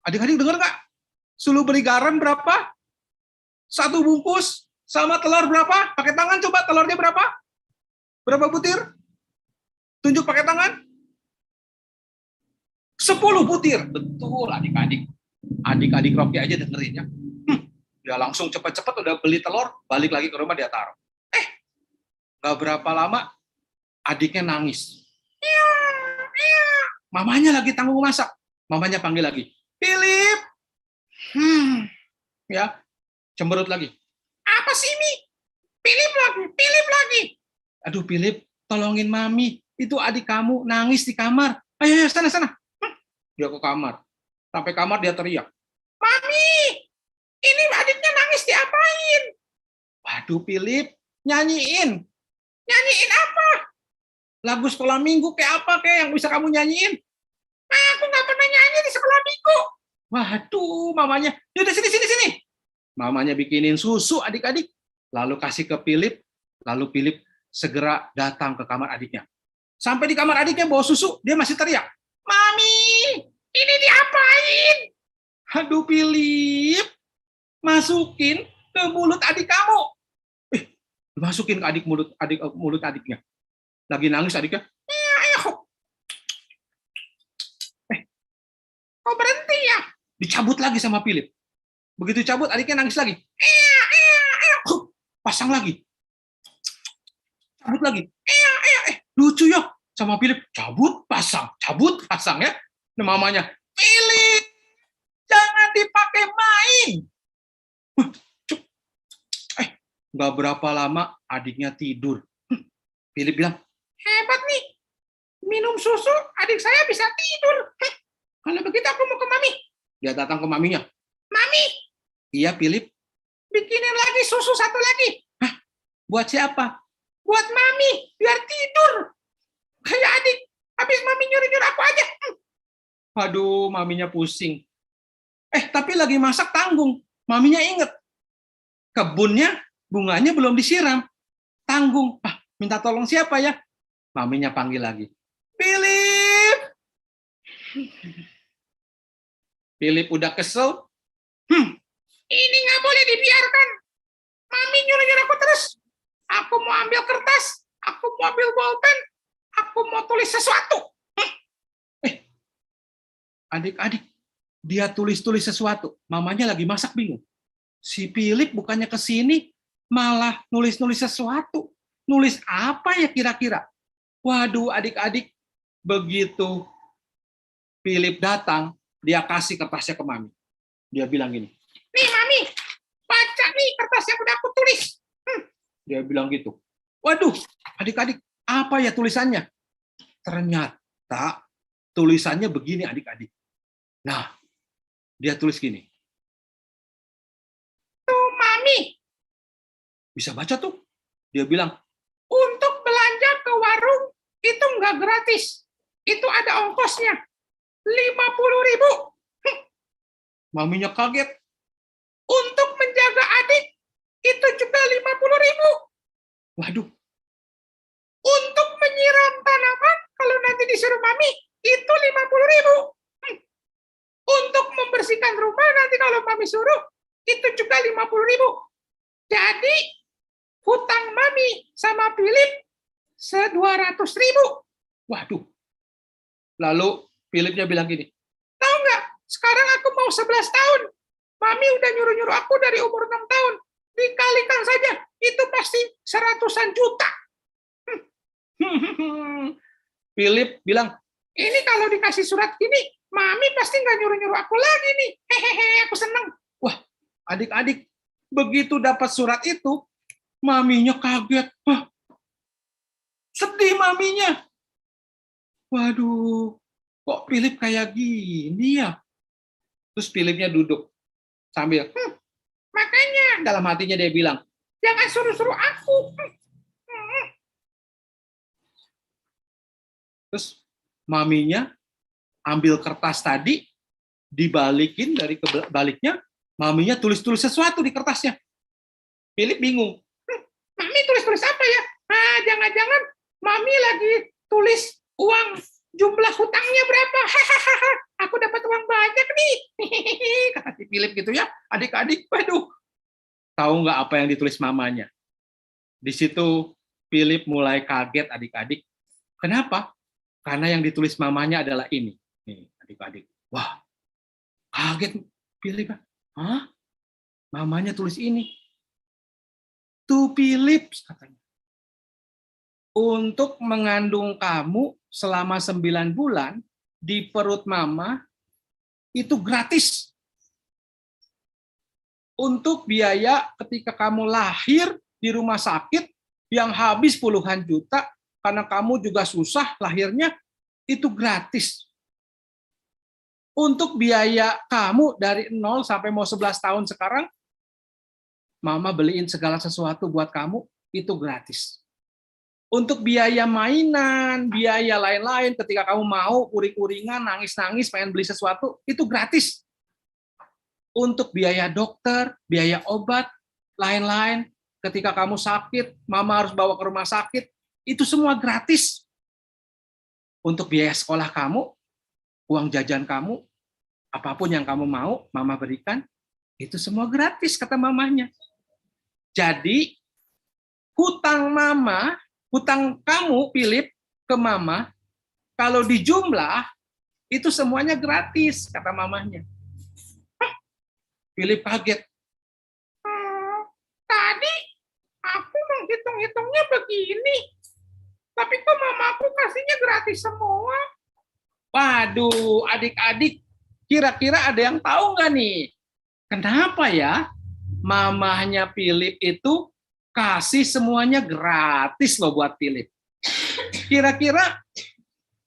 Adik-adik dengar nggak? Suruh beli garam berapa? 1 bungkus. Sama telur berapa? Pakai tangan coba, telurnya berapa? Berapa butir? Tunjuk pakai tangan. 10 butir. Betul adik-adik. Adik-adik Rocky aja dengerin ya. Dia langsung cepat-cepat udah beli telur, balik lagi ke rumah dia taruh. Gak berapa lama, adiknya nangis. Mamanya lagi tanggung masak. Mamanya panggil lagi. Philip. Ya, cemberut lagi. Apa sih, Mi? Philip lagi. Aduh, Philip, tolongin Mami. Itu adik kamu nangis di kamar. Ayo, sana. Dia ke kamar. Sampai kamar dia teriak. Mami, ini adiknya nangis diapain? Waduh, Philip, nyanyiin. Nyanyiin apa? Lagu sekolah minggu kayak apa kayak yang bisa kamu nyanyiin? Aku nggak pernah nyanyi di sekolah minggu. Waduh, mamanya. Yaudah sini. Mamanya bikinin susu adik-adik. Lalu kasih ke Philip. Lalu Philip segera datang ke kamar adiknya. Sampai di kamar adiknya bawa susu, dia masih teriak. Mami, ini diapain? Aduh Philip, masukin ke mulut adik kamu. Masukin ke mulut adiknya. Lagi nangis adiknya. Kok berhenti ya? Dicabut lagi sama Philip. Begitu cabut, adiknya nangis lagi. Pasang lagi. Cabut lagi. Lucu ya sama Philip. Cabut, pasang ya. Nah, mamanya, Philip, jangan dipakai main. Nggak berapa lama adiknya tidur. Philip bilang, hebat nih, minum susu adik saya bisa tidur. Kalau begitu aku mau ke mami. Dia datang ke maminya. Mami, iya Philip, bikinin lagi susu satu lagi. Hah, buat siapa? Buat mami, biar tidur. Kayak adik, habis mami nyuruh-nyuruh aku aja. Waduh, maminya pusing. Tapi lagi masak tanggung. Maminya inget, kebunnya bunganya belum disiram. Tanggung. Minta tolong siapa ya? Maminya panggil lagi. Philip! Philip udah kesel. Ini nggak boleh dibiarkan. Mami nyuruh-nyuruh aku terus. Aku mau ambil kertas. Aku mau ambil bolpen. Aku mau tulis sesuatu. Adik-adik, dia tulis-tulis sesuatu. Mamanya lagi masak bingung. Si Philip bukannya ke sini, malah nulis-nulis sesuatu. Nulis apa ya kira-kira? Waduh, adik-adik, begitu Philip datang, dia kasih kertasnya ke mami. Dia bilang gini, nih mami, baca nih kertas yang udah aku tulis. Dia bilang gitu. Waduh, adik-adik, apa ya tulisannya? Ternyata tulisannya begini adik-adik. Nah, dia tulis gini. Tuh mami, bisa baca tuh. Dia bilang, untuk belanja ke warung itu nggak gratis. Itu ada ongkosnya. 50.000. Maminya kaget. Untuk menjaga adik itu juga 50.000. Waduh. Untuk menyiram tanaman kalau nanti disuruh mami itu 50.000. Untuk membersihkan rumah nanti kalau mami suruh itu juga 50.000. Jadi hutang mami sama Philip 200.000. Waduh. Lalu Philipnya bilang gini, tahu nggak? Sekarang aku mau 11 tahun. Mami udah nyuruh-nyuruh aku dari umur 6 tahun. Dikalikan saja, itu pasti 100-an juta. Philip bilang, ini kalau dikasih surat gini, mami pasti nggak nyuruh-nyuruh aku lagi nih. Hehehe, aku seneng. Wah, adik-adik, begitu dapat surat itu, maminya kaget. Sedih maminya. Waduh, kok Philip kayak gini ya? Terus Philipnya duduk sambil, makanya dalam hatinya dia bilang, jangan suruh-suruh aku. Terus maminya ambil kertas tadi, dibalikin dari kebaliknya, maminya tulis-tulis sesuatu di kertasnya. Philip bingung. Mami tulis-tulis apa ya? Jangan-jangan mami lagi tulis uang jumlah hutangnya berapa. Hahaha, aku dapat uang banyak nih. Kata si Philip gitu ya. Adik-adik, waduh. Tahu nggak apa yang ditulis mamanya? Di situ Philip mulai kaget adik-adik. Kenapa? Karena yang ditulis mamanya adalah ini. Nih, adik-adik. Wah, kaget Philip. Hah? Mamanya tulis ini. To Philip, katanya. Untuk mengandung kamu selama 9 bulan di perut mama itu gratis. Untuk biaya ketika kamu lahir di rumah sakit yang habis puluhan juta karena kamu juga susah lahirnya, itu gratis. Untuk biaya kamu dari 0 sampai mau 11 tahun sekarang, mama beliin segala sesuatu buat kamu, itu gratis. Untuk biaya mainan, biaya lain-lain, ketika kamu mau uring-uringan, nangis-nangis, pengen beli sesuatu, itu gratis. Untuk biaya dokter, biaya obat, lain-lain, ketika kamu sakit, mama harus bawa ke rumah sakit, itu semua gratis. Untuk biaya sekolah kamu, uang jajan kamu, apapun yang kamu mau, mama berikan, itu semua gratis, kata mamanya. Jadi, hutang mama, hutang kamu, Philip, ke mama, kalau dijumlah, itu semuanya gratis, kata mamanya. Philip kaget. Tadi aku menghitung-hitungnya begini, tapi kok mamaku kasihnya gratis semua? Waduh, adik-adik, kira-kira ada yang tahu nggak nih? kenapa ya mamahnya Philip itu kasih semuanya gratis loh buat Philip? Kira-kira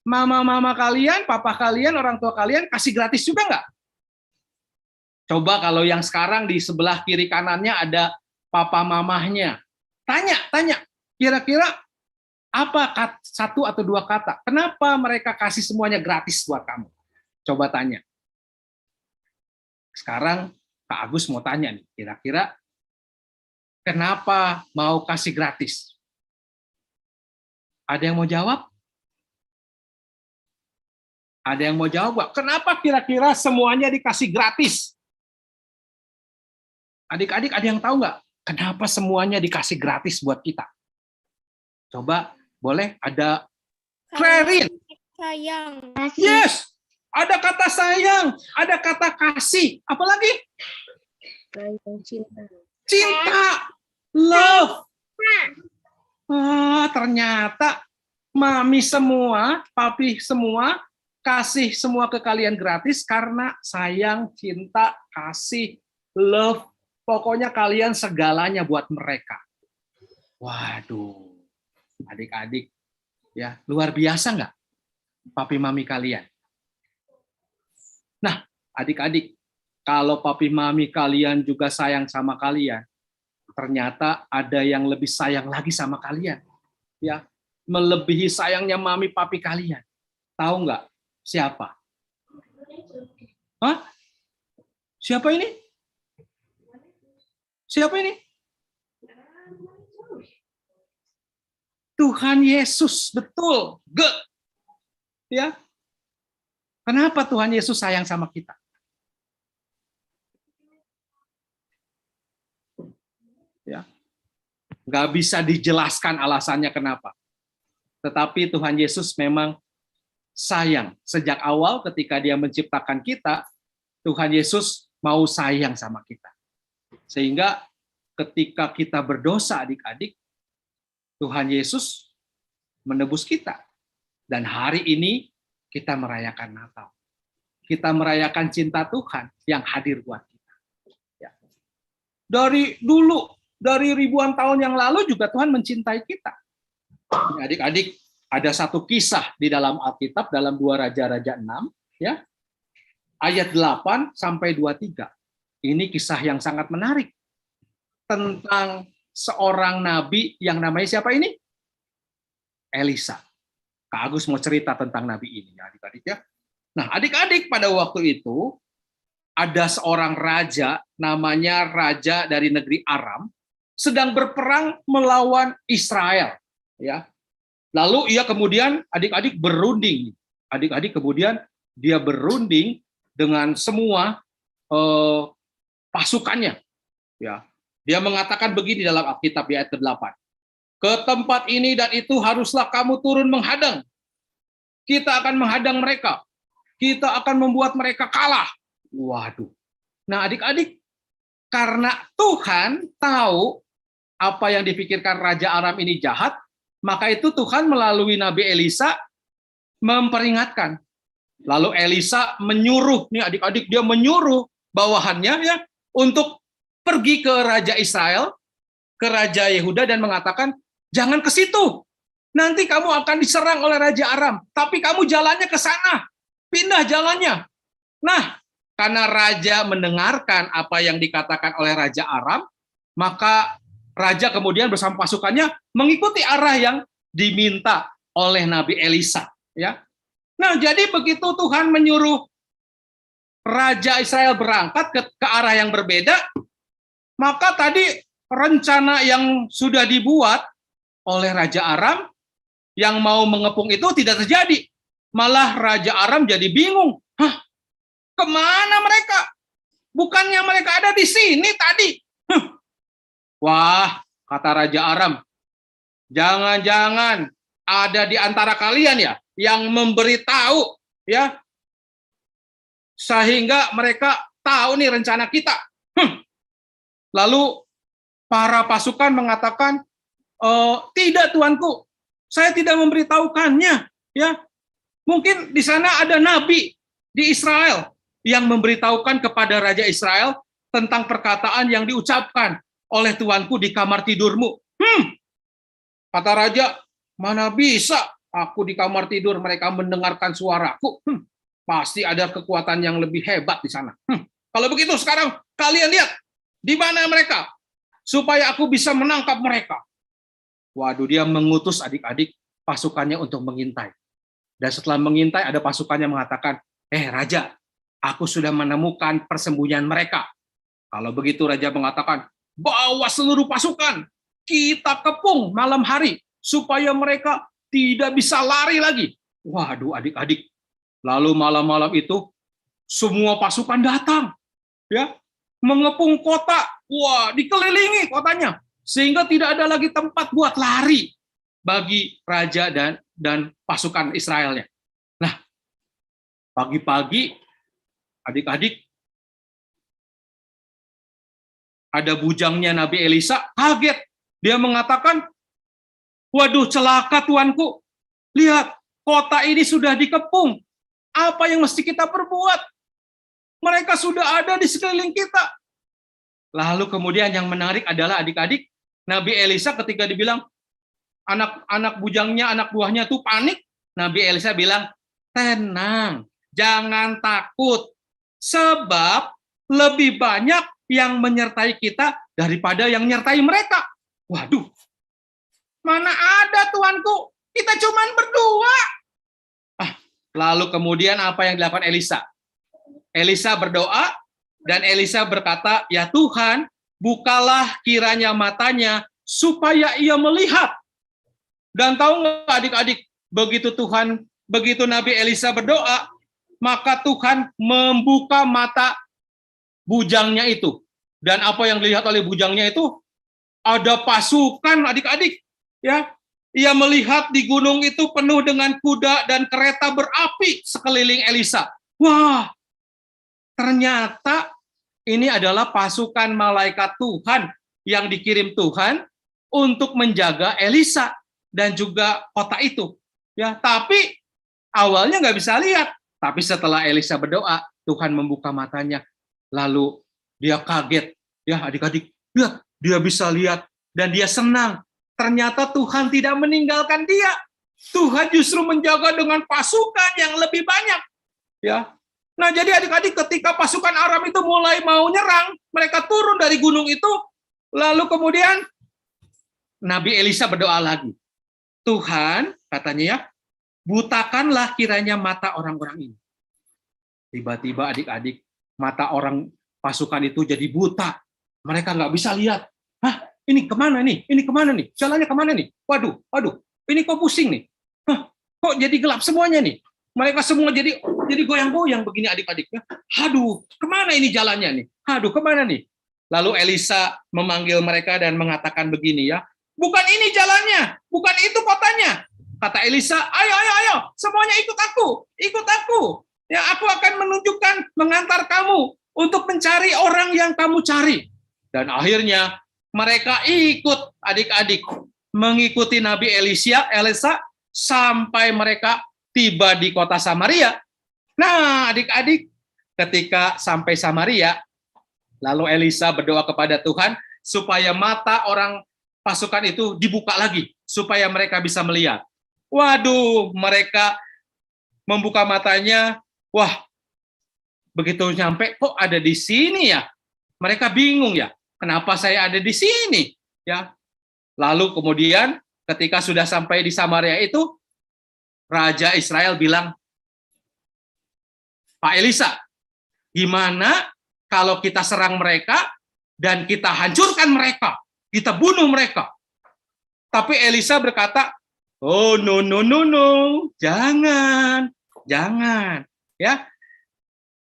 mama-mama kalian, papa kalian, orang tua kalian kasih gratis juga nggak? Coba kalau yang sekarang di sebelah kiri kanannya ada papa mamahnya. Tanya, kira-kira apa satu atau dua kata? Kenapa mereka kasih semuanya gratis buat kamu? Coba tanya. Sekarang Kak Agus mau tanya nih, kira-kira kenapa mau kasih gratis? Ada yang mau jawab? Ada yang mau jawab nggak? Kenapa kira-kira semuanya dikasih gratis? Adik-adik ada yang tahu nggak? Kenapa semuanya dikasih gratis buat kita? Coba, boleh ada Clarin. Sayang. Yes, ada kata sayang, ada kata kasih. Apalagi? Cinta. Love. Ternyata mami semua, papi semua, kasih semua ke kalian gratis karena sayang, cinta, kasih, love. Pokoknya kalian segalanya buat mereka. Waduh, adik-adik, ya luar biasa nggak, papi mami kalian? Nah, adik-adik, kalau papi mami kalian juga sayang sama kalian, ternyata ada yang lebih sayang lagi sama kalian, ya, melebihi sayangnya mami papi kalian. Tahu nggak siapa? Hah? Siapa ini? Siapa ini? Tuhan Yesus, betul. Ya. Kenapa Tuhan Yesus sayang sama kita? Ya. Nggak bisa dijelaskan alasannya kenapa. Tetapi Tuhan Yesus memang sayang. Sejak awal ketika Dia menciptakan kita, Tuhan Yesus mau sayang sama kita. Sehingga ketika kita berdosa, adik-adik, Tuhan Yesus menebus kita. Dan hari ini kita merayakan Natal. Kita merayakan cinta Tuhan yang hadir buat kita. Ya. Dari dulu, dari ribuan tahun yang lalu juga Tuhan mencintai kita. Adik-adik, ada satu kisah di dalam Alkitab, dalam 2 Raja-Raja 6, ya, ayat 8 sampai 23. Ini kisah yang sangat menarik tentang seorang nabi yang namanya siapa ini? Elisa. Kak Agus mau cerita tentang nabi ini, adik-adik ya. Nah, adik-adik, pada waktu itu ada seorang raja namanya raja dari negeri Aram sedang berperang melawan Israel, ya. Lalu ia kemudian adik-adik berunding. Adik-adik kemudian dia berunding dengan semua pasukannya, ya. Dia mengatakan begini dalam Alkitab ayat ke-8. Ke tempat ini dan itu haruslah kamu turun menghadang. Kita akan menghadang mereka. Kita akan membuat mereka kalah. Waduh. Nah, adik-adik, karena Tuhan tahu apa yang dipikirkan Raja Aram ini jahat, maka itu Tuhan melalui Nabi Elisa memperingatkan. Lalu Elisa menyuruh, nih adik-adik, dia menyuruh bawahannya ya untuk pergi ke Raja Israel, ke Raja Yehuda dan mengatakan, jangan ke situ. Nanti kamu akan diserang oleh Raja Aram. Tapi kamu jalannya ke sana. Pindah jalannya. Nah, karena Raja mendengarkan apa yang dikatakan oleh Raja Aram, maka Raja kemudian bersama pasukannya mengikuti arah yang diminta oleh Nabi Elisa. Ya. Nah, jadi begitu Tuhan menyuruh Raja Israel berangkat ke arah yang berbeda, maka tadi rencana yang sudah dibuat oleh Raja Aram yang mau mengepung itu tidak terjadi. Malah Raja Aram jadi bingung. Hah, kemana mereka? Bukannya mereka ada di sini tadi. Wah, kata Raja Aram, jangan-jangan ada di antara kalian ya yang memberitahu ya, sehingga mereka tahu nih rencana kita. Lalu para pasukan mengatakan, tidak tuanku, saya tidak memberitahukannya. Ya, mungkin di sana ada nabi di Israel yang memberitahukan kepada Raja Israel tentang perkataan yang diucapkan oleh tuanku di kamar tidurmu. Kata raja, mana bisa aku di kamar tidur mereka mendengarkan suaraku. Pasti ada kekuatan yang lebih hebat di sana. Kalau begitu sekarang kalian lihat di mana mereka supaya aku bisa menangkap mereka. Waduh, dia mengutus adik-adik pasukannya untuk mengintai. Dan setelah mengintai ada pasukannya mengatakan, raja, aku sudah menemukan persembunyian mereka. Kalau begitu raja mengatakan, bawa seluruh pasukan, kita kepung malam hari supaya mereka tidak bisa lari lagi. Waduh, adik-adik. Lalu malam-malam itu semua pasukan datang, ya, mengepung kota. Wah, dikelilingi kotanya sehingga tidak ada lagi tempat buat lari bagi raja dan pasukan Israelnya. Nah, pagi-pagi adik-adik ada bujangnya Nabi Elisa kaget. Dia mengatakan, waduh, celaka tuanku. Lihat, kota ini sudah dikepung. Apa yang mesti kita perbuat? Mereka sudah ada di sekeliling kita. Lalu kemudian yang menarik adalah adik-adik, Nabi Elisa ketika dibilang anak bujangnya, anak buahnya tuh panik, Nabi Elisa bilang, tenang, jangan takut. Sebab lebih banyak yang menyertai kita daripada yang menyertai mereka. Waduh, mana ada tuanku, kita cuman berdua. Lalu kemudian apa yang dilakukan Elisa? Elisa berdoa dan Elisa berkata, ya Tuhan, bukalah kiranya matanya supaya ia melihat. Dan tahu nggak adik-adik, begitu Nabi Elisa berdoa, maka Tuhan membuka mata bujangnya itu. Dan apa yang dilihat oleh bujangnya itu? Ada pasukan adik-adik, ya. Ia melihat di gunung itu penuh dengan kuda dan kereta berapi sekeliling Elisa. Wah, ternyata ini adalah pasukan malaikat Tuhan yang dikirim Tuhan untuk menjaga Elisa dan juga kota itu. Ya, tapi awalnya nggak bisa lihat. Tapi setelah Elisa berdoa, Tuhan membuka matanya. Lalu dia kaget. Ya, adik-adik, dia bisa lihat dan dia senang. Ternyata Tuhan tidak meninggalkan dia. Tuhan justru menjaga dengan pasukan yang lebih banyak. Ya. Nah, jadi adik-adik ketika pasukan Aram itu mulai mau nyerang, mereka turun dari gunung itu, lalu kemudian Nabi Elisa berdoa lagi. Tuhan, katanya ya, butakanlah kiranya mata orang-orang ini. Tiba-tiba adik-adik, mata orang pasukan itu jadi buta. Mereka nggak bisa lihat. Ini kemana nih? Ini kemana nih? Jalannya kemana nih? Waduh, ini kok pusing nih? Kok jadi gelap semuanya nih? Mereka semua jadi goyang-goyang begini adik-adiknya. Aduh, kemana ini jalannya nih? Aduh, kemana nih? Lalu Elisa memanggil mereka dan mengatakan begini ya, bukan ini jalannya, bukan itu kotanya. Kata Elisa, ayo, semuanya ikut aku. Ya, aku akan mengantar kamu untuk mencari orang yang kamu cari. Dan akhirnya mereka ikut adik-adik mengikuti Nabi Elisa sampai mereka tiba di kota Samaria. Nah, adik-adik, ketika sampai Samaria, lalu Elisa berdoa kepada Tuhan supaya mata orang pasukan itu dibuka lagi supaya mereka bisa melihat. Waduh, mereka membuka matanya. Wah, begitu nyampe kok ada di sini ya? Mereka bingung ya. Kenapa saya ada di sini? Ya. Lalu kemudian ketika sudah sampai di Samaria itu, Raja Israel bilang, Pak Elisa, gimana kalau kita serang mereka dan kita hancurkan mereka, kita bunuh mereka? Tapi Elisa berkata, oh no, jangan. Ya.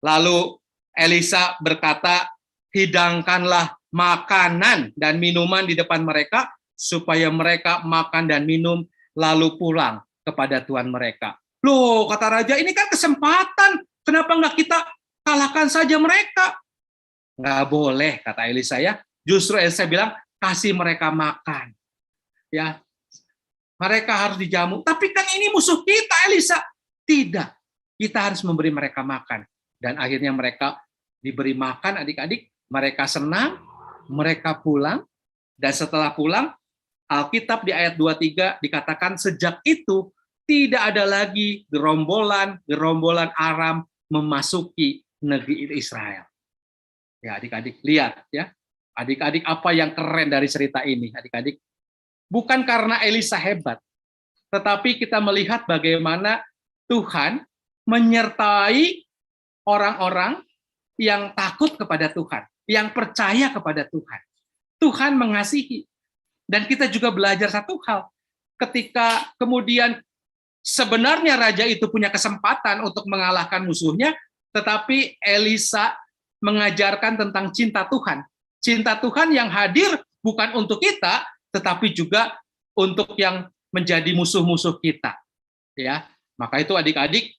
Lalu Elisa berkata, hidangkanlah makanan dan minuman di depan mereka supaya mereka makan dan minum lalu pulang kepada Tuhan mereka. Loh, kata raja, ini kan kesempatan. Kenapa nggak kita kalahkan saja mereka? Nggak boleh, kata Elisa ya. Justru Elisa bilang, kasih mereka makan. Ya, mereka harus dijamu. Tapi kan ini musuh kita, Elisa. Tidak, kita harus memberi mereka makan. Dan akhirnya mereka diberi makan, adik-adik. Mereka senang, mereka pulang, dan setelah pulang, Alkitab di ayat 23 dikatakan sejak itu tidak ada lagi gerombolan Aram memasuki negeri Israel. Ya, adik-adik lihat ya. Adik-adik apa yang keren dari cerita ini, adik-adik? Bukan karena Elisa hebat, tetapi kita melihat bagaimana Tuhan menyertai orang-orang yang takut kepada Tuhan, yang percaya kepada Tuhan. Tuhan mengasihi. Dan kita juga belajar satu hal. Ketika kemudian sebenarnya raja itu punya kesempatan untuk mengalahkan musuhnya, tetapi Elisa mengajarkan tentang cinta Tuhan. Cinta Tuhan yang hadir bukan untuk kita, tetapi juga untuk yang menjadi musuh-musuh kita. Ya, maka itu adik-adik,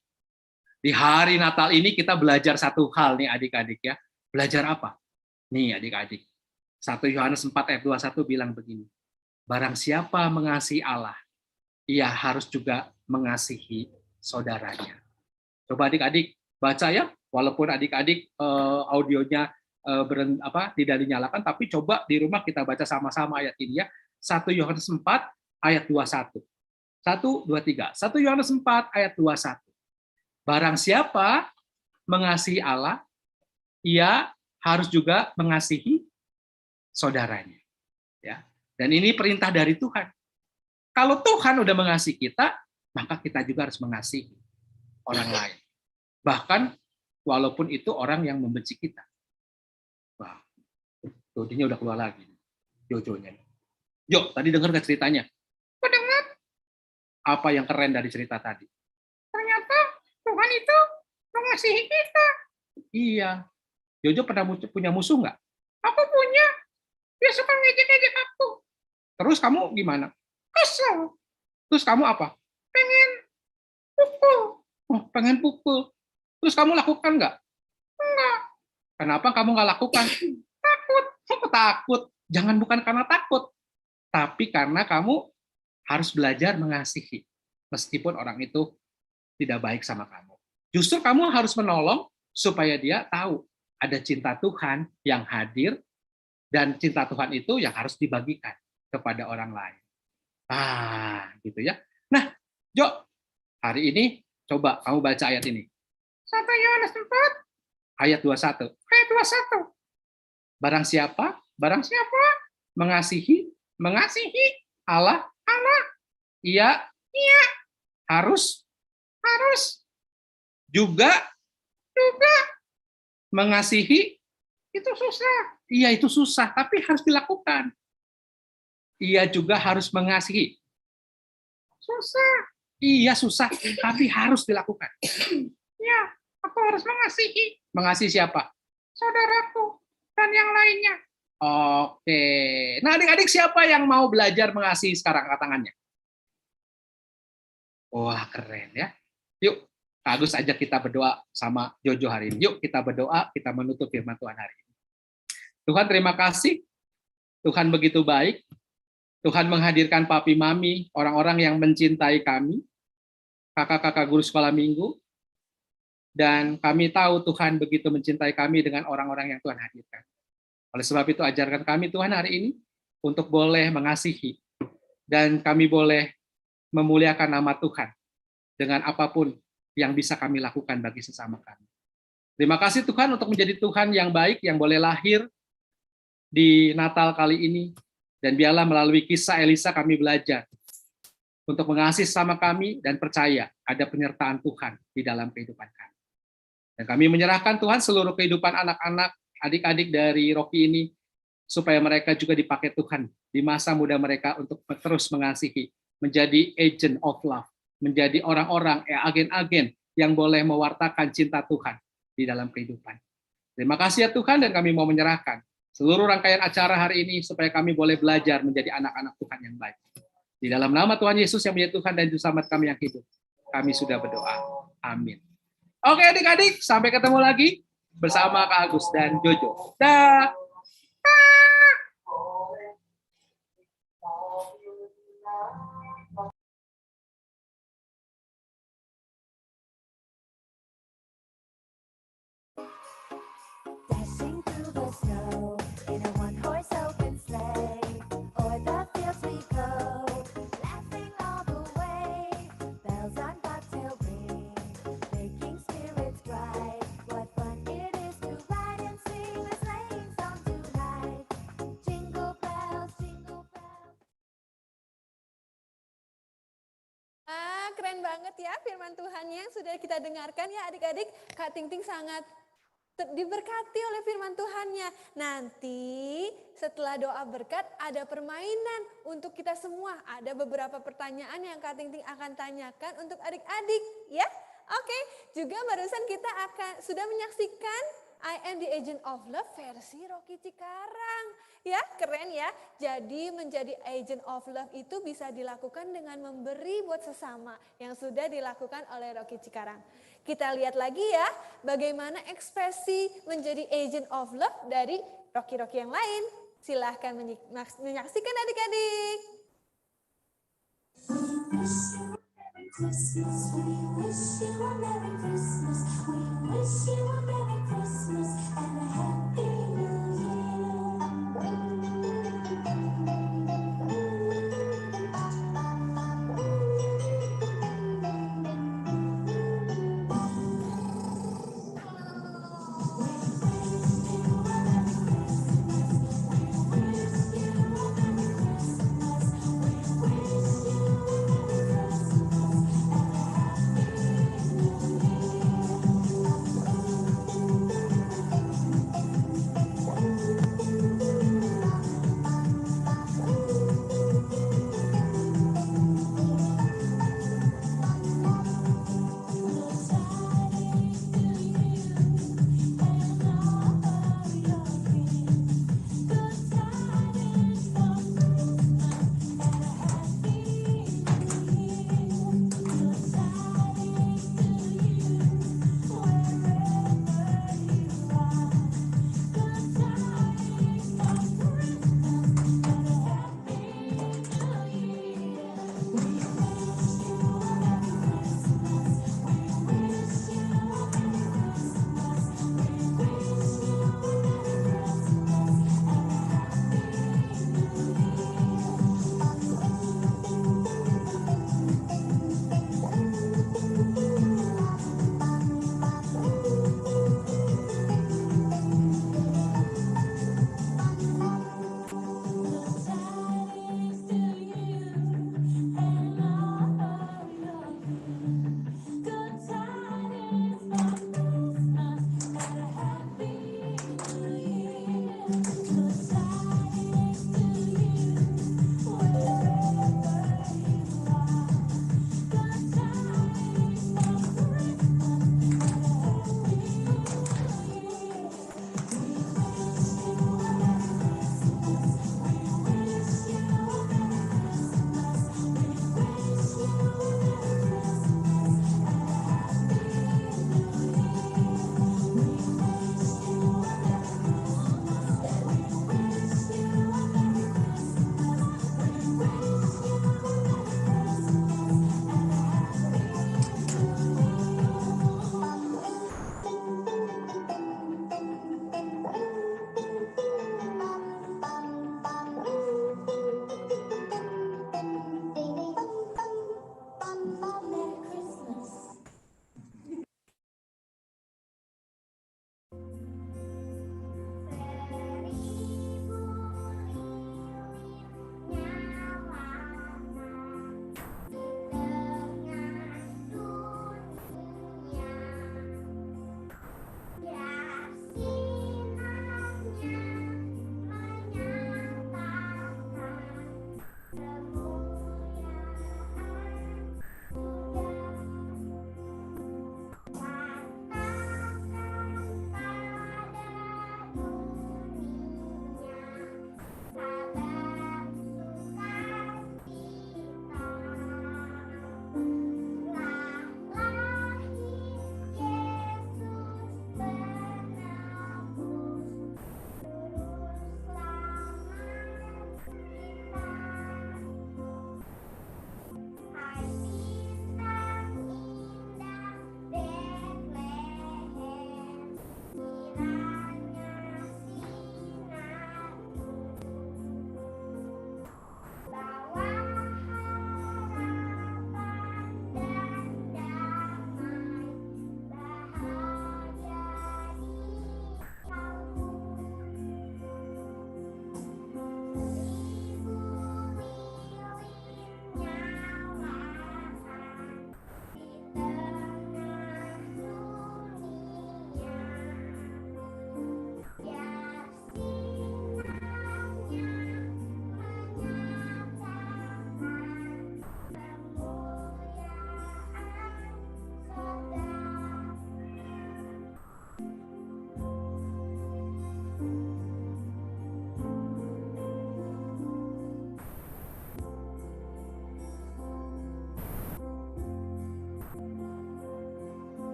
di hari Natal ini kita belajar satu hal nih adik-adik ya. Belajar apa? Nih adik-adik. 1 Yohanes 4 ayat 21 bilang begini. Barang siapa mengasihi Allah, ia harus juga mengasihi saudaranya. Coba adik-adik baca ya, walaupun adik-adik audionya tidak dinyalakan, tapi coba di rumah kita baca sama-sama ayat ini ya. 1 Yohanes 4 ayat 21. 1, 2, 3. 1 Yohanes 4 ayat 21. Barang siapa mengasihi Allah, ia harus juga mengasihi saudaranya. Ya. Dan ini perintah dari Tuhan. Kalau Tuhan udah mengasihi kita, maka kita juga harus mengasihi orang lain. Bahkan walaupun itu orang yang membenci kita. Wah, Dodinya udah keluar lagi. Jojonya. Jo, tadi dengar nggak ceritanya? Dengar. Apa yang keren dari cerita tadi? Ternyata Tuhan itu mengasihi kita. Iya. Jojo pernah punya musuh nggak? Aku punya. Dia suka ngejek-ngejek aku. Terus kamu gimana? Kesel. Terus kamu apa? Pengen pukul. Oh, pengen pukul. Terus kamu lakukan nggak? Enggak. Kenapa kamu nggak lakukan? Takut. Takut. Jangan bukan karena takut. Tapi karena kamu harus belajar mengasihi. Meskipun orang itu tidak baik sama kamu. Justru kamu harus menolong supaya dia tahu ada cinta Tuhan yang hadir, dan cinta Tuhan itu yang harus dibagikan kepada orang lain. Gitu ya. Nah, Jo, hari ini coba kamu baca ayat ini. 1 Yohanes 4 ayat 21. Ayat 21. Barang siapa mengasihi Allah, ia harus juga mengasihi. Itu susah. Iya, itu susah, tapi harus dilakukan. Ia juga harus mengasihi. Susah. Iya, susah, tapi harus dilakukan. Ya, aku harus mengasihi. Mengasihi siapa? Saudaraku dan yang lainnya. Oke. Nah, adik-adik siapa yang mau belajar mengasihi sekarang? Angkat tangannya. Wah, keren ya. Yuk, Kak Agus ajak kita berdoa sama Jojo hari ini. Yuk, kita berdoa, kita menutup firman Tuhan hari ini. Tuhan, terima kasih. Tuhan begitu baik. Tuhan menghadirkan papi mami, orang-orang yang mencintai kami, kakak-kakak guru sekolah minggu, dan kami tahu Tuhan begitu mencintai kami dengan orang-orang yang Tuhan hadirkan. Oleh sebab itu, ajarkan kami Tuhan hari ini untuk boleh mengasihi, dan kami boleh memuliakan nama Tuhan dengan apapun yang bisa kami lakukan bagi sesama kami. Terima kasih Tuhan untuk menjadi Tuhan yang baik, yang boleh lahir di Natal kali ini, dan biarlah melalui kisah Elisa kami belajar untuk mengasihi sama kami dan percaya ada penyertaan Tuhan di dalam kehidupan kami. Dan kami menyerahkan Tuhan seluruh kehidupan anak-anak, adik-adik dari Rocky ini, supaya mereka juga dipakai Tuhan di masa muda mereka untuk terus mengasihi, menjadi agent of love, menjadi orang-orang, agen-agen yang boleh mewartakan cinta Tuhan di dalam kehidupan. Terima kasih ya Tuhan, dan kami mau menyerahkan seluruh rangkaian acara hari ini supaya kami boleh belajar menjadi anak-anak Tuhan yang baik. Di dalam nama Tuhan Yesus yang menjadi Tuhan dan Juru Selamat kami yang hidup, kami sudah berdoa. Amin. Oke adik-adik, sampai ketemu lagi bersama Kak Agus dan Jojo. Dah. Dashing through the snow keren banget ya firman Tuhannya yang sudah kita dengarkan ya adik-adik. Kak Ting-Ting sangat diberkati oleh firman Tuhannya. Nanti setelah doa berkat ada permainan untuk kita semua. Ada beberapa pertanyaan yang Kak Ting-Ting akan tanyakan untuk adik-adik ya. Oke, juga barusan kita sudah menyaksikan I Am the Agent of Love versi Rocky Cikarang. Ya, keren ya. Jadi menjadi agent of love itu bisa dilakukan dengan memberi buat sesama yang sudah dilakukan oleh Rocky Cikarang. Kita lihat lagi ya, bagaimana ekspresi menjadi agent of love dari Rocky-Rocky yang lain. Silahkan menyaksikan adik-adik. Christmas, we wish you a Merry Christmas. We wish you a Merry Christmas and a Happy New Year.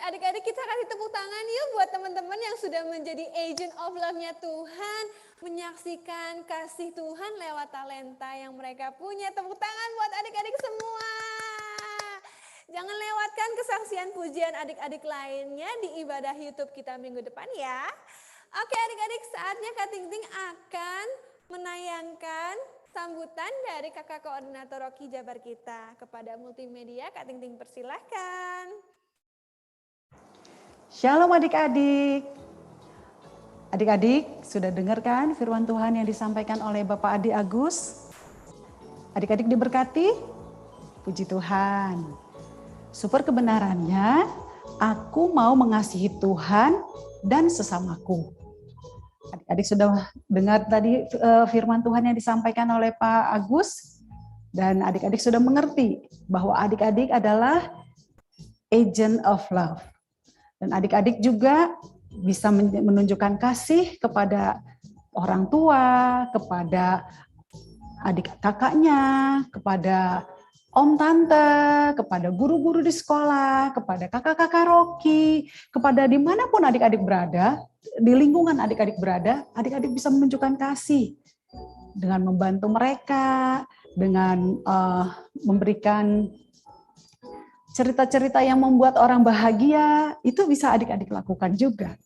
adik-adik kita kasih tepuk tangan yuk buat teman-teman yang sudah menjadi agent of love-nya Tuhan. Menyaksikan kasih Tuhan lewat talenta yang mereka punya. Tepuk tangan buat adik-adik semua. Jangan lewatkan kesaksian pujian adik-adik lainnya di ibadah YouTube kita minggu depan ya. Oke adik-adik, saatnya Kak Ting Ting akan menayangkan sambutan dari kakak koordinator Rocky Jabar kita. Kepada multimedia, Kak Ting Ting persilahkan. Shalom adik-adik. Adik-adik sudah dengarkan firman Tuhan yang disampaikan oleh Bapak Adi Agus? Adik-adik diberkati? Puji Tuhan. Super kebenarannya, aku mau mengasihi Tuhan dan sesamaku. Adik-adik sudah dengar tadi firman Tuhan yang disampaikan oleh Pak Agus, dan adik-adik sudah mengerti bahwa adik-adik adalah agent of love. Dan adik-adik juga bisa menunjukkan kasih kepada orang tua, kepada adik kakaknya, kepada om tante, kepada guru-guru di sekolah, kepada kakak-kakak Rocky, kepada dimanapun adik-adik berada, di lingkungan adik-adik berada, adik-adik bisa menunjukkan kasih dengan membantu mereka, dengan memberikan cerita-cerita yang membuat orang bahagia, itu bisa adik-adik lakukan juga.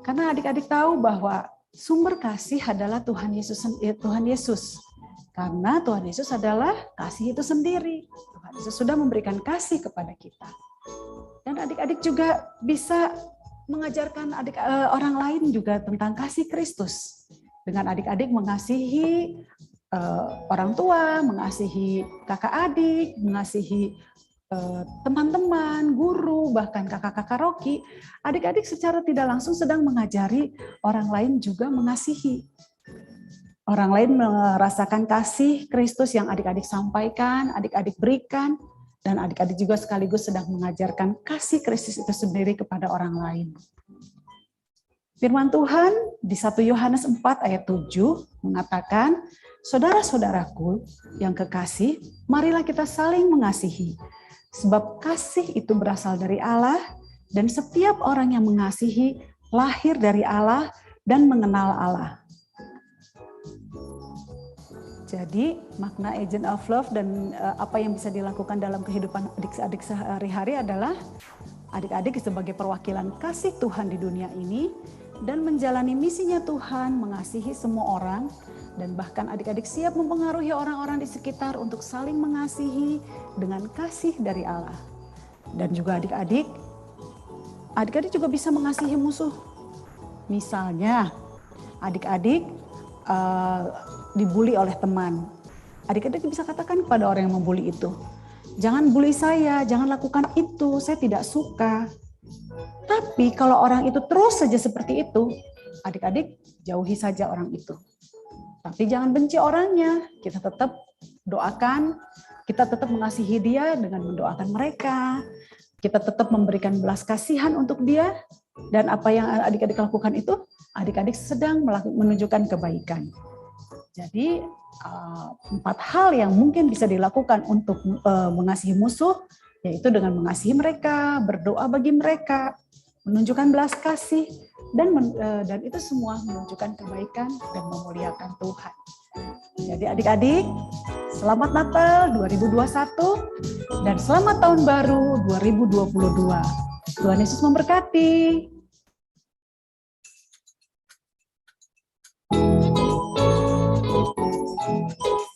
Karena adik-adik tahu bahwa sumber kasih adalah Tuhan Yesus. Karena Tuhan Yesus adalah kasih itu sendiri. Tuhan Yesus sudah memberikan kasih kepada kita. Dan adik-adik juga bisa mengajarkan orang lain juga tentang kasih Kristus. Dengan adik-adik mengasihi orang tua, mengasihi kakak adik, mengasihi teman-teman, guru, bahkan kakak-kakak Rocky, adik-adik secara tidak langsung sedang mengajari orang lain juga mengasihi. Orang lain merasakan kasih Kristus yang adik-adik sampaikan, adik-adik berikan, dan adik-adik juga sekaligus sedang mengajarkan kasih Kristus itu sendiri kepada orang lain. Firman Tuhan di 1 Yohanes 4 ayat 7 mengatakan, saudara-saudaraku yang kekasih, marilah kita saling mengasihi. Sebab kasih itu berasal dari Allah, dan setiap orang yang mengasihi lahir dari Allah dan mengenal Allah. Jadi makna agent of love dan apa yang bisa dilakukan dalam kehidupan adik-adik sehari-hari adalah adik-adik sebagai perwakilan kasih Tuhan di dunia ini dan menjalani misinya Tuhan mengasihi semua orang, dan bahkan adik-adik siap mempengaruhi orang-orang di sekitar untuk saling mengasihi dengan kasih dari Allah. Dan juga adik-adik juga bisa mengasihi musuh. Misalnya adik-adik dibully oleh teman. Adik-adik bisa katakan kepada orang yang membuli itu, jangan bully saya, jangan lakukan itu, saya tidak suka. Tapi kalau orang itu terus saja seperti itu, adik-adik jauhi saja orang itu. Tapi jangan benci orangnya, kita tetap doakan, kita tetap mengasihi dia dengan mendoakan mereka, kita tetap memberikan belas kasihan untuk dia, dan apa yang adik-adik lakukan itu, adik-adik sedang menunjukkan kebaikan. Jadi 4 hal yang mungkin bisa dilakukan untuk mengasihi musuh, yaitu dengan mengasihi mereka, berdoa bagi mereka, menunjukkan belas kasih, dan itu semua menunjukkan kebaikan dan memuliakan Tuhan. Jadi adik-adik, selamat Natal 2021 dan selamat Tahun Baru 2022. Tuhan Yesus memberkati.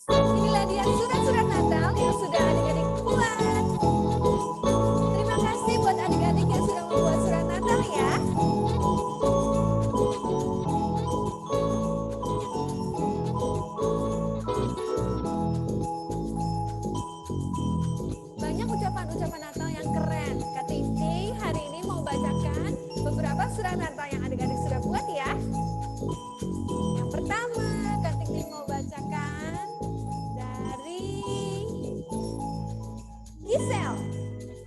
Inilah dia surat-surat Natal yang sudah adik-adik buat. Terima kasih buat adik-adik yang sudah membuat surat Natal ya. Banyak ucapan-ucapan Natal yang keren. Kak Ting Ting hari ini mau bacakan beberapa surat Natal yang adik-adik sudah buat ya. Yang pertama, Kak Ting Ting mau bacakan dari Giselle.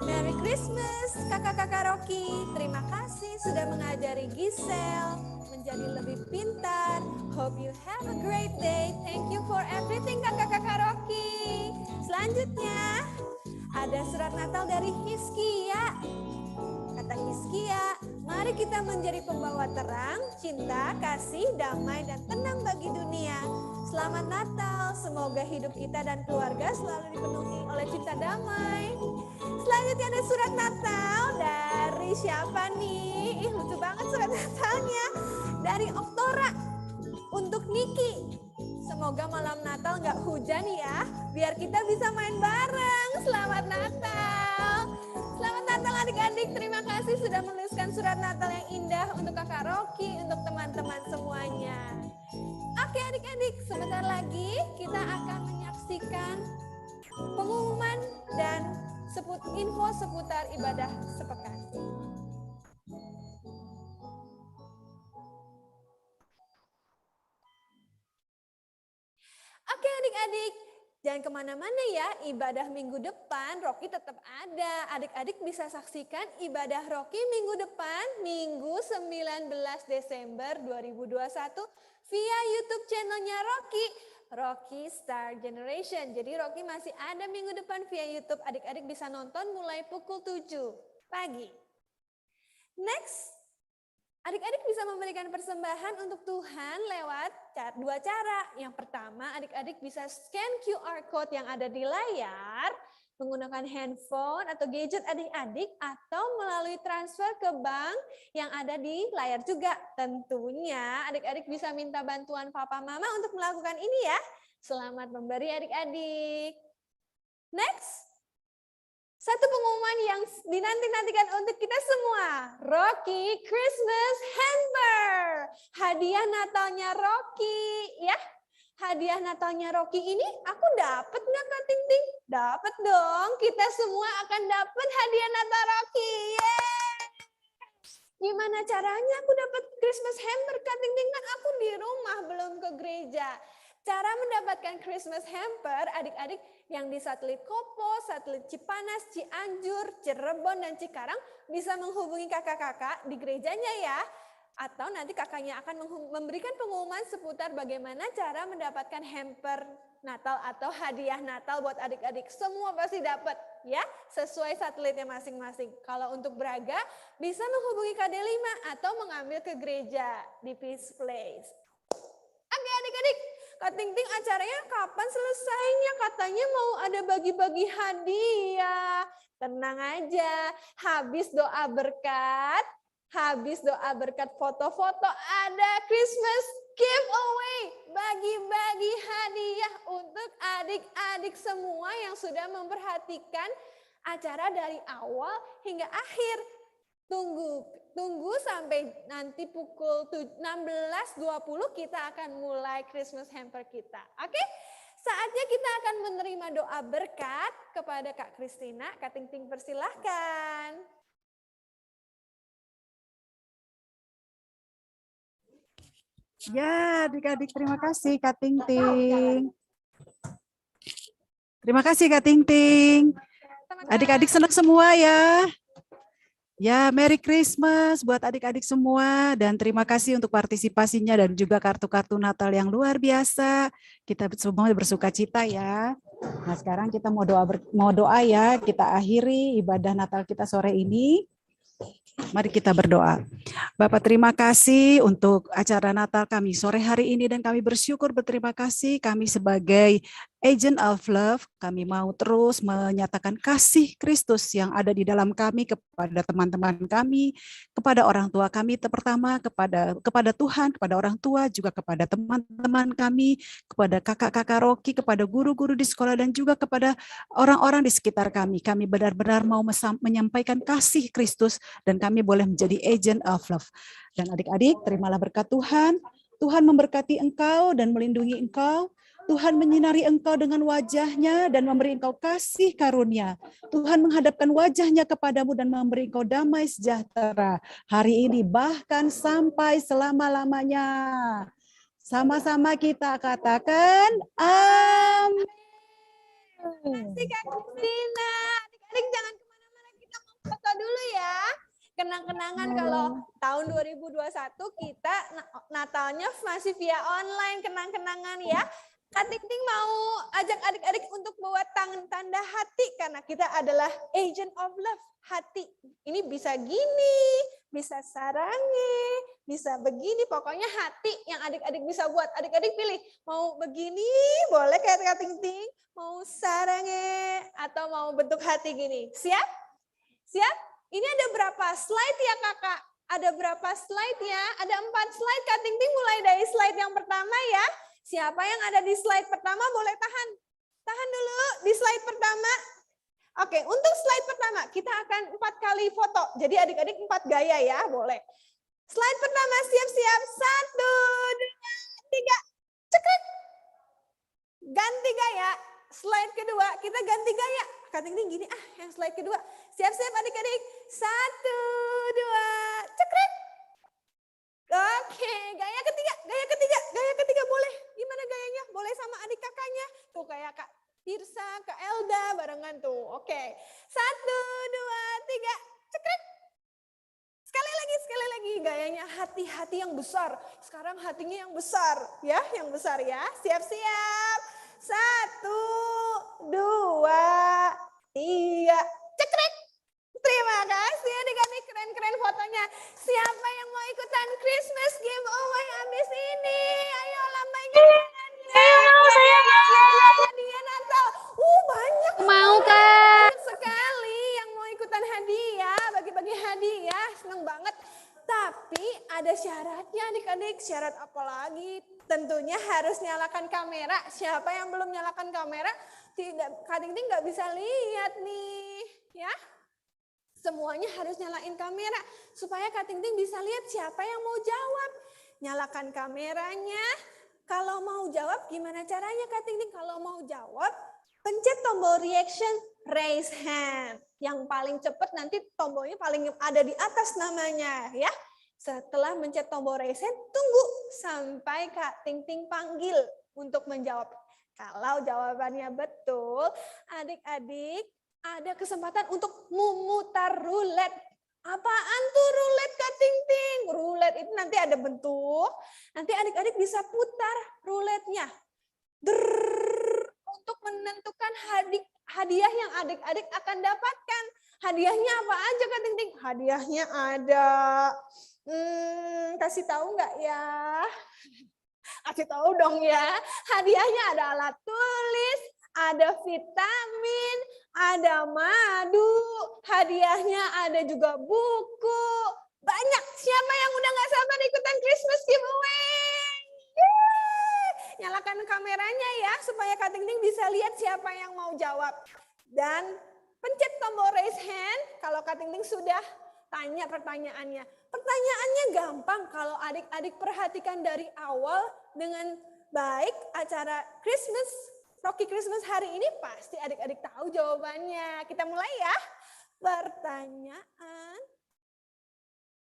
Merry Christmas, kakak-kakak Rocky. Terima kasih sudah mengajari Giselle menjadi lebih pintar. Hope you have a great day. Thank you for everything, kakak-kakak Rocky. Selanjutnya, ada surat Natal dari Hiskia. Iskia. Mari kita menjadi pembawa terang, cinta, kasih, damai, dan tenang bagi dunia. Selamat Natal, semoga hidup kita dan keluarga selalu dipenuhi oleh cinta damai. Selanjutnya ada surat Natal dari siapa nih? Ih, lucu banget surat Natalnya. Dari Oktora untuk Niki. Semoga malam Natal nggak hujan ya, biar kita bisa main bareng. Selamat Natal. Selamat Natal adik-adik, terima kasih sudah menuliskan surat Natal yang indah untuk Kakak Rocky, untuk teman-teman semuanya. Oke adik-adik, sebentar lagi kita akan menyaksikan pengumuman dan info seputar ibadah sepekan. Oke adik-adik, jangan kemana-mana ya, ibadah minggu depan Rocky tetap ada. Adik-adik bisa saksikan ibadah Rocky minggu depan, Minggu 19 Desember 2021 via YouTube channelnya Rocky, Rocky Star Generation. Jadi Rocky masih ada minggu depan via YouTube, adik-adik bisa nonton mulai pukul 7 pagi. Next. Adik-adik bisa memberikan persembahan untuk Tuhan lewat dua cara. Yang pertama, adik-adik bisa scan QR code yang ada di layar menggunakan handphone atau gadget adik-adik atau melalui transfer ke bank yang ada di layar juga. Tentunya adik-adik bisa minta bantuan papa mama untuk melakukan ini ya. Selamat memberi adik-adik. Next. Satu pengumuman yang dinanti-nantikan untuk kita semua. Rocky Christmas Hamper. Hadiah Natalnya Rocky. Ya, hadiah Natalnya Rocky ini aku dapat nggak Kak Ting Ting? Dapat dong. Kita semua akan dapat hadiah Natal Rocky. Yeay. Gimana caranya aku dapat Christmas Hamper Kak Ting Ting? Kan aku di rumah belum ke gereja. Cara mendapatkan Christmas Hamper, adik-adik yang di satelit Kopo, satelit Cipanas, Cianjur, Cirebon, dan Cikarang bisa menghubungi kakak-kakak di gerejanya ya. Atau nanti kakaknya akan memberikan pengumuman seputar bagaimana cara mendapatkan hamper Natal atau hadiah Natal buat adik-adik. Semua pasti dapat ya, sesuai satelitnya masing-masing. Kalau untuk Braga bisa menghubungi KD5 atau mengambil ke gereja di Peace Place. Oke adik-adik. Kak Ting Ting, acaranya kapan selesainya? Katanya mau ada bagi-bagi hadiah. Tenang aja, habis doa berkat foto-foto, ada Christmas giveaway. Bagi-bagi hadiah untuk adik-adik semua yang sudah memperhatikan acara dari awal hingga akhir. Tunggu sampai nanti pukul 16.20 kita akan mulai Christmas hamper kita. Oke? Saatnya kita akan menerima doa berkat kepada Kak Kristina. Kak Ting Ting persilahkan. Ya, adik-adik terima kasih Kak Ting Ting. Terima kasih Kak Ting Ting. Adik-adik senang semua ya. Ya, Merry Christmas buat adik-adik semua dan terima kasih untuk partisipasinya dan juga kartu-kartu Natal yang luar biasa. Kita semua bersuka cita ya. Nah, sekarang kita mau doa ya. Kita akhiri ibadah Natal kita sore ini. Mari kita berdoa. Bapak terima kasih untuk acara Natal kami sore hari ini dan kami berterima kasih kami sebagai agent of love, kami mau terus menyatakan kasih Kristus yang ada di dalam kami kepada teman-teman kami, kepada orang tua kami pertama, kepada Tuhan, kepada orang tua, juga kepada teman-teman kami, kepada kakak-kakak Rocky, kepada guru-guru di sekolah, dan juga kepada orang-orang di sekitar kami. Kami benar-benar mau menyampaikan kasih Kristus dan kami boleh menjadi agent of love. Dan adik-adik, terimalah berkat Tuhan. Tuhan memberkati engkau dan melindungi engkau. Tuhan menyinari engkau dengan wajahnya dan memberi engkau kasih karunia. Tuhan menghadapkan wajahnya kepadamu dan memberi engkau damai sejahtera hari ini bahkan sampai selama-lamanya. Sama-sama kita katakan amin. Terima kasih Kak Kristina. Adik-adik jangan kemana-mana, kita mau foto dulu ya. Kenang-kenangan kalau tahun 2021 kita Natalnya masih via online, kenang-kenangan ya. Kak Ting mau ajak adik-adik untuk buat tanda hati karena kita adalah agent of love, hati. Ini bisa gini, bisa sarangi, bisa begini, pokoknya hati yang adik-adik bisa buat. Adik-adik pilih, mau begini boleh kayak Kak Ting, mau sarangi atau mau bentuk hati gini. Siap? Siap? Ini ada berapa slide ya Kakak? Ada berapa slide ya? Ada 4 slide. Kak Ting mulai dari slide yang pertama ya. Siapa yang ada di slide pertama boleh tahan. Tahan dulu di slide pertama. Oke, untuk slide pertama kita akan 4 kali foto. Jadi adik-adik 4 gaya ya, boleh. Slide pertama siap-siap. 1, 2, 3. Cekrek. Ganti gaya. Slide kedua kita ganti gaya. Kak Ting gini, yang slide kedua. Siap-siap adik-adik. 1, 2, cekrek. Oke, gaya ketiga boleh. Gimana gayanya? Boleh sama adik kakaknya. Tuh kayak Kak Tirsa, Kak Elda barengan tuh. Oke, 1, 2, 3, cekrek. Sekali lagi gayanya hati-hati yang besar. Sekarang hatinya yang besar ya, Siap-siap. 1, 2, 3, cekrek. Terima kasih adik-adik, keren-keren fotonya. Siapa yang mau ikutan Christmas giveaway habis ini? Ayo lambaikan tangannya. Hadiah Natal. Banyak. Mau Kak. Banyak sekali yang mau ikutan hadiah, bagi-bagi hadiah. Seneng banget. Tapi ada syaratnya adik-adik. Syarat apa lagi? Tentunya harus nyalakan kamera. Siapa yang belum nyalakan kamera, Kak Ting nggak bisa lihat nih. Ya. Semuanya harus nyalain kamera supaya Kak Ting bisa lihat siapa yang mau jawab. Nyalakan kameranya. Kalau mau jawab gimana caranya Kak Ting? Kalau mau jawab pencet tombol reaction, raise hand. Yang paling cepat nanti tombolnya paling ada di atas namanya ya. Setelah mencet tombol raise hand, tunggu sampai Kak Ting panggil untuk menjawab. Kalau jawabannya betul, adik-adik ada kesempatan untuk memutar rulet. Apaan tuh rulet Kak Ting? Rulet itu nanti ada bentuk, nanti adik-adik bisa putar ruletnya. Untuk menentukan hadiah yang adik-adik akan dapatkan. Hadiahnya apa aja Kak Ting? Hadiahnya ada, kasih tahu nggak ya? Kasih tahu dong ya. Hadiahnya ada alat tulis, ada vitamin, ada madu, hadiahnya ada juga buku. Banyak. Siapa yang udah nggak sabar ikutan Christmas giveaway? Nyalakan kameranya ya, supaya Kak Ting bisa lihat siapa yang mau jawab. Dan pencet tombol raise hand kalau Kak Ting sudah tanya pertanyaannya. Pertanyaannya gampang kalau adik-adik perhatikan dari awal dengan baik acara Rocky Christmas hari ini pasti adik-adik tahu jawabannya. Kita mulai ya. Pertanyaan.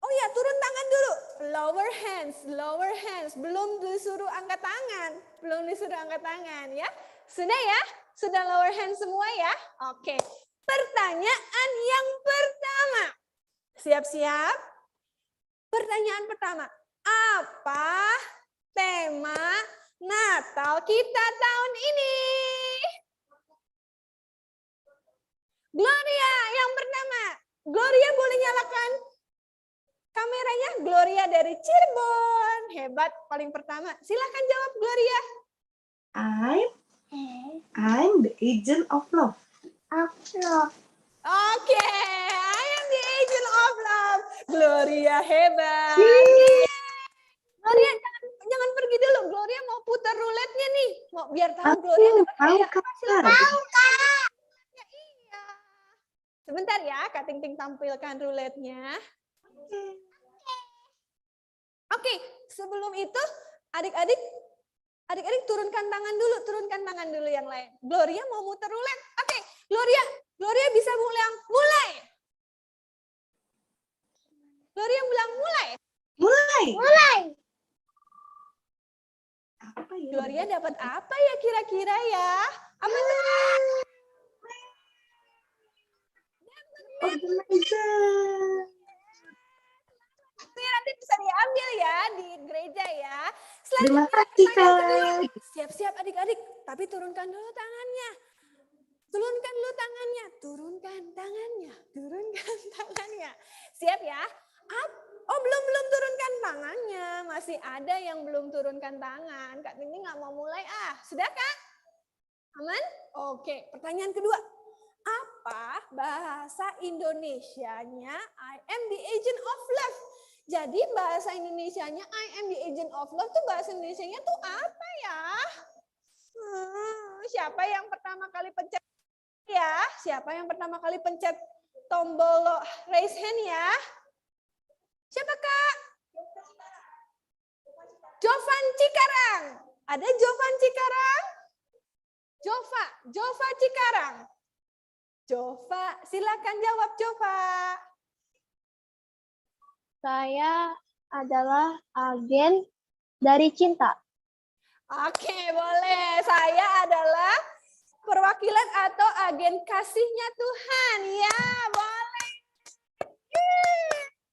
Oh ya, turun tangan dulu. Lower hands. Belum disuruh angkat tangan. Ya. Sudah ya? Sudah lower hands semua ya? Oke. Pertanyaan yang pertama. Siap-siap. Pertanyaan pertama. Apa tema Natal kita tahun ini? Gloria yang pertama. Gloria boleh nyalakan kameranya. Gloria dari Cirebon. Hebat, paling pertama. Silakan jawab Gloria. I'm the agent of love. Oke, I am the agent of love. Gloria hebat. Gloria jangan pergi dulu. Gloria mau putar ruletnya nih. Mau biar tahu Gloria dapat hadiah apa. Silakan. Ya, iya. Sebentar ya, Kak Ting tampilkan ruletnya. Oke, sebelum itu adik-adik turunkan tangan dulu yang lain. Gloria mau muter rulet. Oke, Gloria bisa mulai. Gloria bilang mulai. Apa ya? Gloria dapat apa ya kira-kira ya? Apa tuh? Organizer. Nanti bisa diambil ya di gereja ya. Terima Selanjutnya kasih, pertanyaan kedua. Kak. Siap-siap adik-adik, tapi turunkan dulu tangannya. Turunkan dulu tangannya, turunkan tangannya, turunkan tangannya. Siap ya? Oh belum turunkan tangannya, masih ada yang belum turunkan tangan. Kak Tini nggak mau mulai sudah Kak? Aman? Oke, pertanyaan kedua. Apa bahasa Indonesianya I am the agent of love? Jadi bahasa Indonesianya I am the agent of love tuh bahasa Indonesianya tuh apa ya? Siapa yang pertama kali pencet ya? Siapa yang pertama kali pencet tombol raise hand ya? Siapa Kak? Jovan Cikarang. Ada Jovan Cikarang? Jova Cikarang. Jova, silakan jawab Jova. Saya adalah agen dari cinta. Oke, boleh. Saya adalah perwakilan atau agen kasihnya Tuhan. Ya, boleh.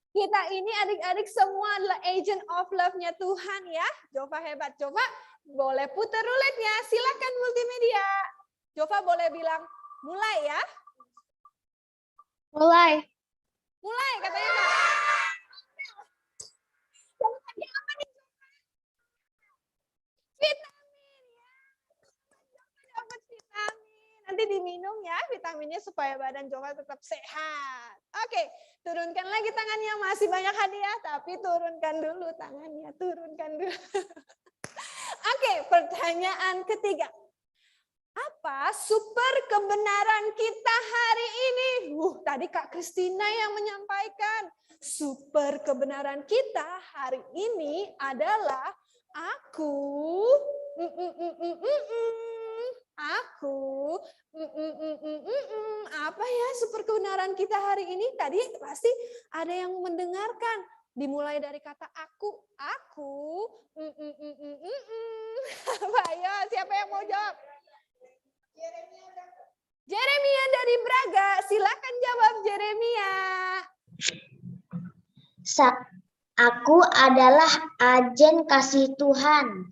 Kita ini adik-adik semua adalah agent of love-nya Tuhan ya. Jova hebat. Jova, boleh putar ruletnya. Silakan multimedia. Jova boleh bilang mulai ya. Mulai. Mulai katanya Kak. Vitamin ya. Dapat vitamin. Nanti diminum ya vitaminnya supaya badan Jova tetap sehat. Oke, turunkan lagi tangannya. Masih banyak hadiah, tapi turunkan dulu tangannya. Turunkan dulu. Oke, pertanyaan ketiga. Apa super kebenaran kita hari ini? Tadi Kak Kristina yang menyampaikan. Super kebenaran kita hari ini adalah aku apa ya super kebenaran kita hari ini? Tadi pasti ada yang mendengarkan. Dimulai dari kata aku. Ayo, siapa yang mau jawab? Jeremia dari Braga, silakan jawab Jeremia. Aku adalah agen kasih Tuhan.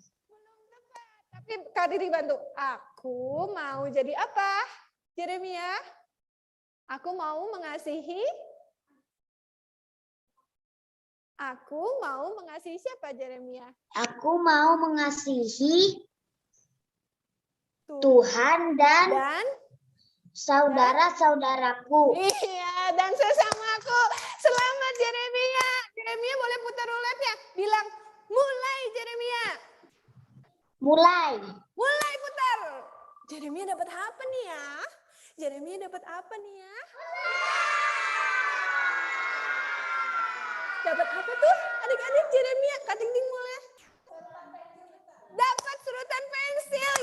Tapi Kak Diri bantu. Aku mau jadi apa? Jeremia? Aku mau mengasihi. Aku mau mengasihi siapa Jeremia? Aku mau mengasihi Tuhan dan saudara-saudaraku. Iya, dan sesamaku. Selamat Jeremia. Jeremia boleh putar ruletnya. Bilang, mulai Jeremia. Mulai. Mulai putar. Jeremia dapat apa nih ya? Jeremia dapat apa nih ya? Dapat apa tuh? Adik-adik Jeremia, Kak Ting mulai. Dapat serutan pensil.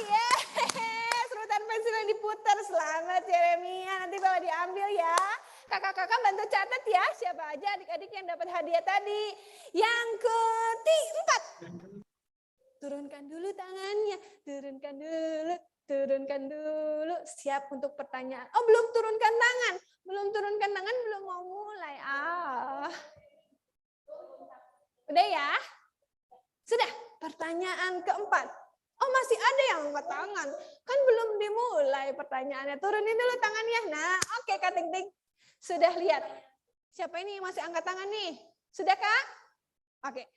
Serutan pensil yang diputar. Selamat Jeremia. Nanti bawa diambil ya. Kakak-kakak bantu catat ya. Siapa aja adik-adik yang dapat hadiah tadi. Yang keempat. Turunkan dulu tangannya. Turunkan dulu. Siap untuk pertanyaan. Oh, belum turunkan tangan. Belum mau mulai. Udah ya? Sudah. Pertanyaan keempat. Oh, masih ada yang angkat tangan. Kan belum dimulai pertanyaannya. Turunin dulu tangannya. Nah, oke Kak Ting Ting. Sudah lihat. Siapa ini yang masih angkat tangan nih? Sudah Kak? Oke.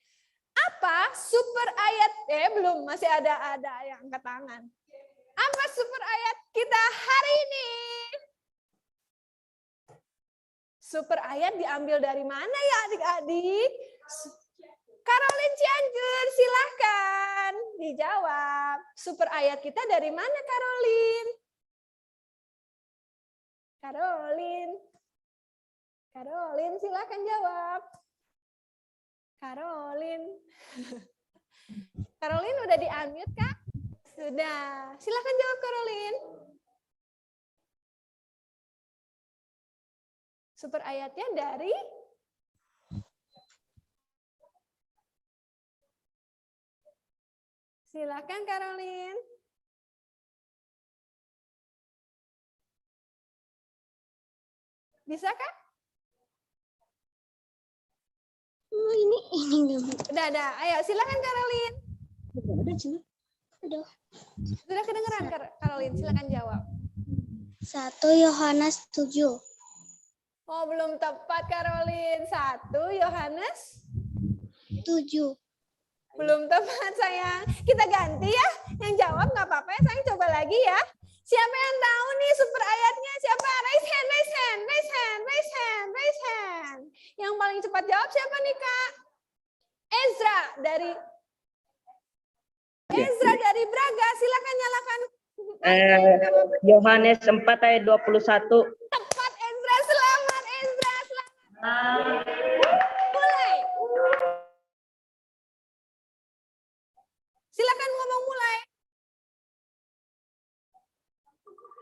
Apa super ayat? Belum, masih ada yang angkat tangan. Apa super ayat kita hari ini? Super ayat diambil dari mana ya adik-adik? Caroline Cianjur, silahkan dijawab. Super ayat kita dari mana Caroline? Caroline, silahkan jawab. Caroline udah di-unmute Kak? Sudah. Silahkan jawab Caroline. Super ayatnya dari silakan Caroline. Bisa Kak? Ini Udah. Ayo silakan Caroline. Aduh. Sudah kedengeran Caroline, silakan jawab. 1 Yohanes 7. Oh, belum tepat Caroline. 1 Yohanes 7. belum tepat sayang. Kita ganti ya. Yang jawab nggak apa-apa ya sayang, coba lagi ya. Siapa yang tahu nih super ayatnya? Siapa? Raise hand, raise hand, raise hand, raise hand, raise hand. Yang paling cepat jawab siapa nih Kak? Ezra dari Braga. Silakan nyalakan. Yohanes 4 ayat 21. Tepat Ezra, selamat Ezra, selamat. Mulai. Silakan ngomong mulai.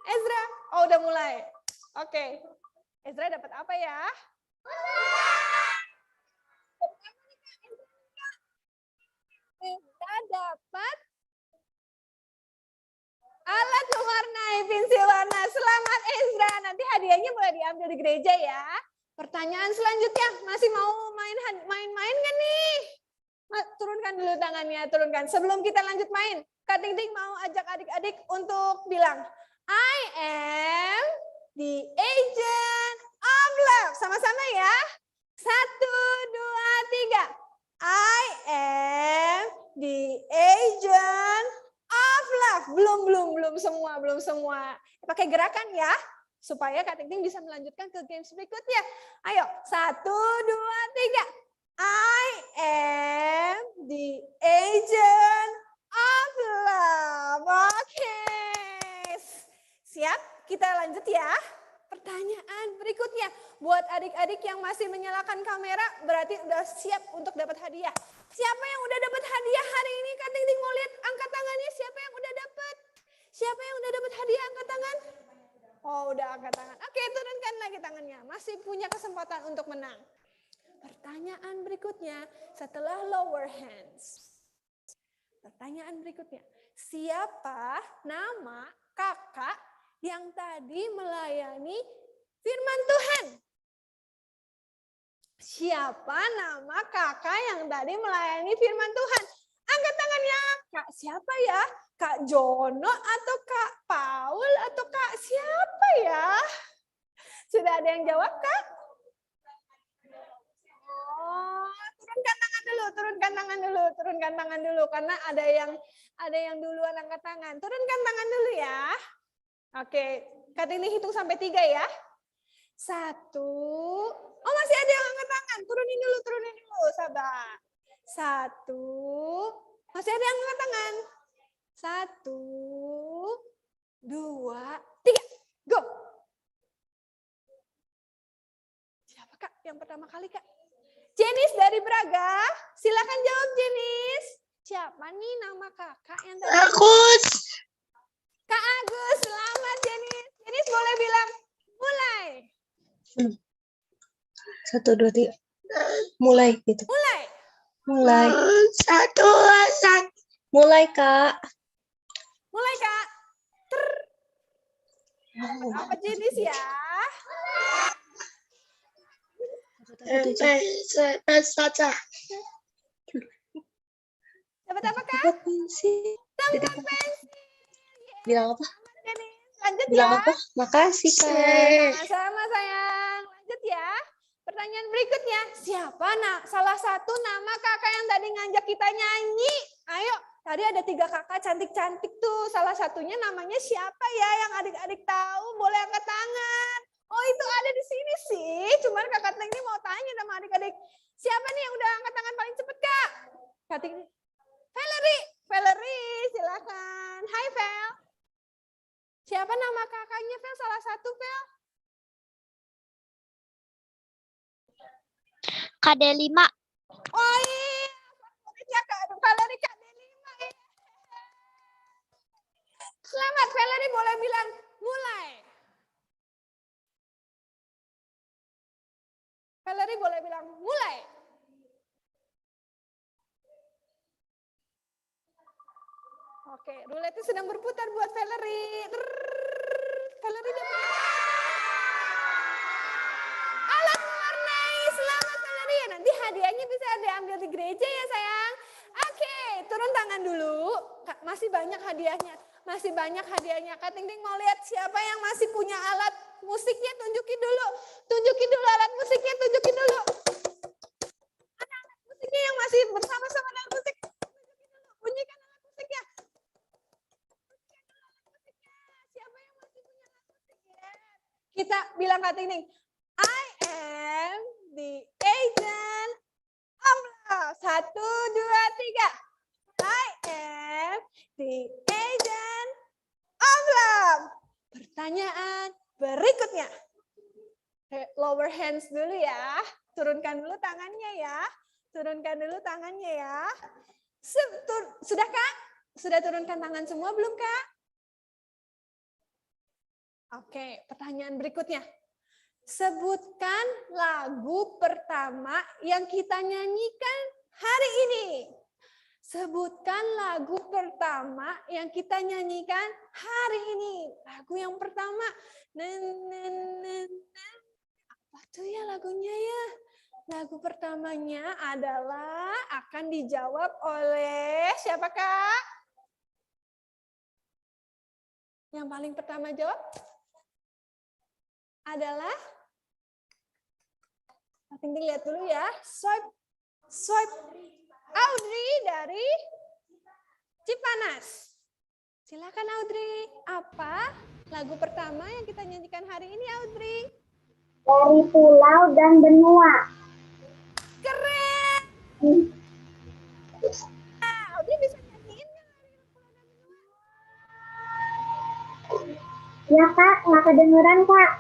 Ezra, oh udah mulai. Oke. Ezra dapat apa ya? Ezra dapat alat mewarnai pensil warna. Selamat Ezra. Nanti hadiahnya boleh diambil di gereja ya. Pertanyaan selanjutnya, masih mau main-main nggak nih? Turunkan dulu tangannya, turunkan. Sebelum kita lanjut main, Kak Ting Ting mau ajak adik-adik untuk bilang, I am the agent of love. Sama-sama ya. 1, 2, 3. I am the agent of love. Belum semua. Pakai gerakan ya, supaya Kak Ting Ting bisa melanjutkan ke games berikutnya. Ayo, 1, 2, 3. I am the agent of love. Oke. Siap? Kita lanjut ya. Pertanyaan berikutnya. Buat adik-adik yang masih menyalakan kamera, berarti udah siap untuk dapat hadiah. Siapa yang udah dapat hadiah hari ini? Kak Ting Ting mau lihat angkat tangannya. Siapa yang udah dapat? Siapa yang udah dapat hadiah? Angkat tangan. Oh, udah angkat tangan. Oke, turunkan lagi tangannya. Masih punya kesempatan untuk menang. Pertanyaan berikutnya setelah lower hands. Pertanyaan berikutnya. Siapa nama kakak yang tadi melayani firman Tuhan? Siapa nama kakak yang tadi melayani firman Tuhan? Angkat tangannya. Kak siapa ya? Kak Jono atau Kak Paul atau Kak siapa ya? Sudah ada yang jawab Kak? Oh, turunkan tangan dulu karena ada yang duluan angkat tangan. Turunkan tangan dulu ya. Oke, Kak Ting Ting hitung sampai 3 ya. 1. Oh, masih ada yang angkat tangan. Turunin dulu, sabar. 1. Masih ada yang angkat tangan. 1, 2, 3. Go. Siapa Kak yang pertama kali Kak? Jenis dari Braga, silakan jawab Jenis. Siapa nih nama kakak yang tadi? Agus. Kak Agus, selamat Jenis. Jenis boleh bilang mulai. 1, 2, 3. Mulai gitu. Mulai. 1, 2, 1. Mulai Kak. Mulai Kak. Apa Jenis ya? Saja. Dapat apa Kak? Dapat pensil. Bilang apa? Lanjut Bilang ya. apa? Makasih Kak. Sama-sama sayang. Lanjut ya. Pertanyaan berikutnya. Siapa salah satu nama kakak yang tadi ngajak kita nyanyi? Ayo. Tadi ada 3 kakak cantik-cantik tuh. Salah satunya namanya siapa ya yang adik-adik tahu? Boleh angkat tangan. Oh itu ada di sini sih. Cuman Kakak Ting Ting mau tanya sama adik-adik. Siapa nih yang udah angkat tangan paling cepet Kak? Kak Ting Ting. Valerie, silakan. Hai Vel. Siapa nama kakaknya Vel? Salah satu Vel. Kak Delima. Oh iya. Valerie Kak Delima. Selamat Valerie, boleh bilang mulai. Valerie boleh bilang mulai. Oke, ruletnya sedang berputar buat Valerie. Valerie dapat alat mewarnai. Selamat Valerie. Nanti hadiahnya bisa diambil di gereja ya sayang. Turun tangan dulu. Masih banyak hadiahnya. Masih banyak hadiahnya. Kak Ting Ting mau lihat siapa yang masih punya alat musiknya, tunjukin dulu. Tunjukin dulu alat musiknya, tunjukin dulu. Alat musiknya yang masih bersama-sama dengan musik. Tunjukin dulu. Bunyikan alat musiknya. Siapa yang masih punya alat musik? Kita bilang Kak Ting Ting, I am the agent of love. 1, 2, 3. I am the agent of love. Pertanyaan berikutnya. Lower hands dulu ya. Turunkan dulu tangannya ya. Turunkan dulu tangannya ya. Sudah Kak? Sudah turunkan tangan semua belum Kak? Oke, pertanyaan berikutnya. Sebutkan lagu pertama yang kita nyanyikan hari ini. Sebutkan lagu pertama yang kita nyanyikan hari ini. Lagu yang pertama. Apa tuh ya lagunya ya? Lagu pertamanya adalah akan dijawab oleh siapa Kak? Yang paling pertama jawab adalah Ting Ting lihat dulu ya. Swipe Audrey dari Cipanas. Silakan Audrey. Apa lagu pertama yang kita nyanyikan hari ini Audrey? Dari pulau dan benua. Keren. Audrey bisa nyanyiin nggak dari pulau dan benua? Ya Kak, nggak kedengeran Kak.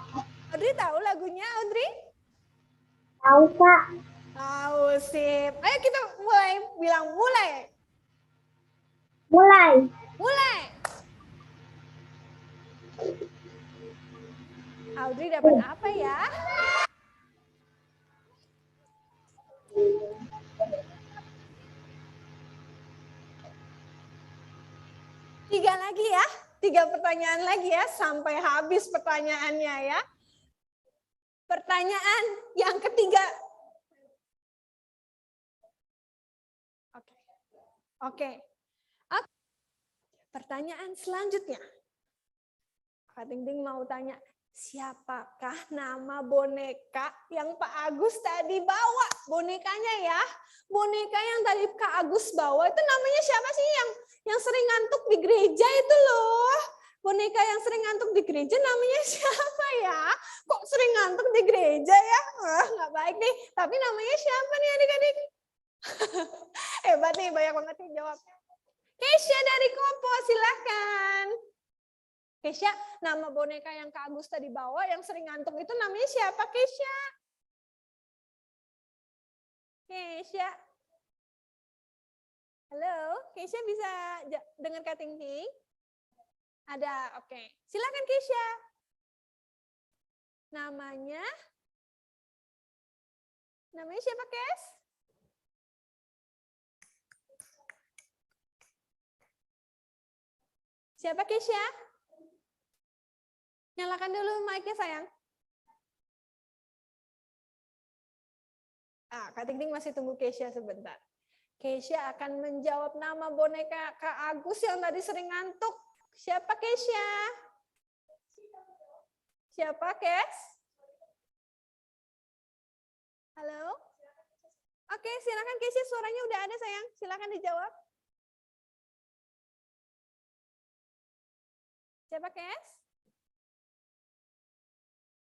Audrey tahu lagunya Audrey? Tahu Kak. Tahu sip. Ayo kita mulai, bilang mulai. Mulai. Mulai. Audrey dapat apa ya? Tiga lagi ya. 3 pertanyaan lagi ya. Sampai habis pertanyaannya ya. Pertanyaan yang ketiga. Oke. Pertanyaan selanjutnya. Kak Ting Ting mau tanya, siapakah nama boneka yang Pak Agus tadi bawa? Bonekanya ya. Boneka yang tadi Kak Agus bawa itu namanya siapa sih yang sering ngantuk di gereja itu loh? Boneka yang sering ngantuk di gereja namanya siapa ya? Kok sering ngantuk di gereja ya? Nggak baik nih. Tapi namanya siapa nih adik-adik? Hebat nih, banyak banget yang jawab. Kesha dari Kopo, silakan. Kesha, nama boneka yang Kak Agus tadi bawa yang sering ngantuk itu namanya siapa Kesha? Kesha. Halo, Kesha bisa dengar Kak Ting Ting? Ada, oke. Silakan Kesha. Namanya siapa Kes? Siapa Kesha? Nyalakan dulu mic-nya sayang. Kak Ting Ting masih tunggu Kesha sebentar. Kesha akan menjawab nama boneka Kak Agus yang tadi sering ngantuk. Siapa Kesha? Siapa Kes? Halo? Oke, silakan Kesha, suaranya udah ada sayang. Silakan dijawab. Siapa Kes?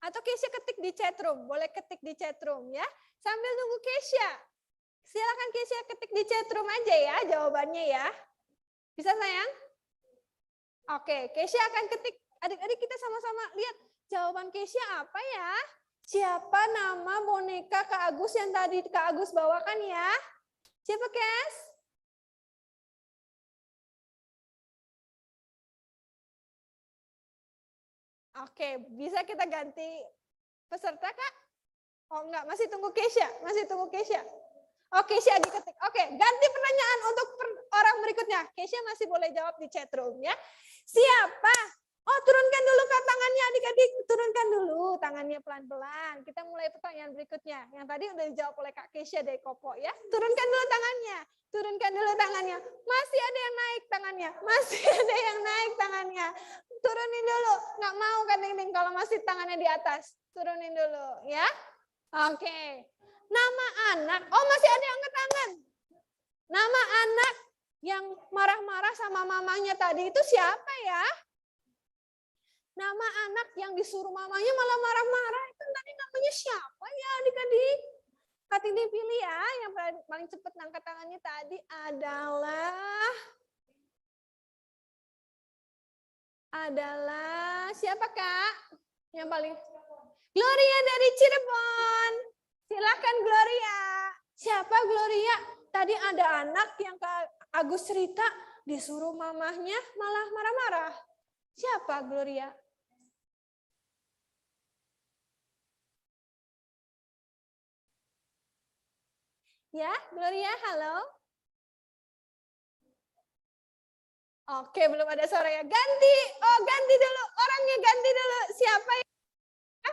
Atau Kesha ketik di chatroom, boleh ketik di chatroom ya. Sambil tunggu Kesha. Silakan Kesha ketik di chatroom aja ya jawabannya ya. Bisa sayang? Oke, Kesha akan ketik. Adik-adik kita sama-sama lihat jawaban Kesha apa ya? Siapa nama boneka Kak Agus yang tadi Kak Agus bawakan ya? Siapa Kes? Oke, bisa kita ganti peserta Kak? Oh enggak, masih tunggu Kesha, Oke, Kesha diketik. Oke, ganti pertanyaan untuk orang berikutnya. Kesha masih boleh jawab di chat room ya. Siapa? Oh, turunkan dulu Kak tangannya adik-adik, turunkan dulu tangannya pelan-pelan. Kita mulai pertanyaan berikutnya. Yang tadi udah dijawab oleh Kak Kesha dari Kopo ya. Turunkan dulu tangannya. Turunkan dulu tangannya. Masih ada yang naik tangannya. Masih ada yang naik tangannya. Turunin dulu. Nggak mau Kak Ting kalau masih tangannya di atas. Turunin dulu ya. Oke. Nama anak. Oh masih ada yang angkat tangan. Nama anak yang marah-marah sama mamanya tadi itu siapa ya? Nama anak yang disuruh mamanya malah marah-marah. Itu tadi namanya siapa ya adik-adik? Kak Ting pilih ya, yang paling cepat angkat tangannya tadi adalah siapa Kak? Yang paling Gloria dari Cirebon. Silakan Gloria. Siapa Gloria? Tadi ada anak yang Kak Agus cerita disuruh mamahnya malah marah-marah. Siapa Gloria? Ya, Gloria, halo. Oke, belum ada suaranya. Ganti. Oh, ganti dulu. Orangnya ganti dulu. Siapa ya?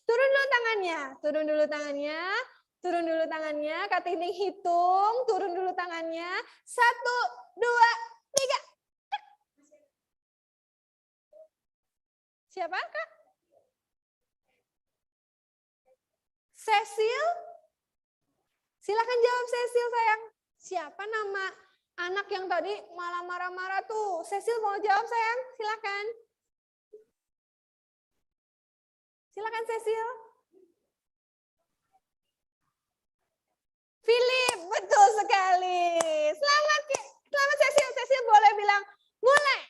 Turun dulu tangannya. Turun dulu tangannya. Turun dulu tangannya. Kak Ting hitung. Turun dulu tangannya. 1, 2, 3. Siapa, Kak? Cecil? Silakan jawab Cecil sayang. Siapa nama anak yang tadi malah marah-marah tuh? Cecil mau jawab sayang? Silakan. Silakan Cecil. Philip, betul sekali. Selamat Cecil. Cecil boleh bilang mulai.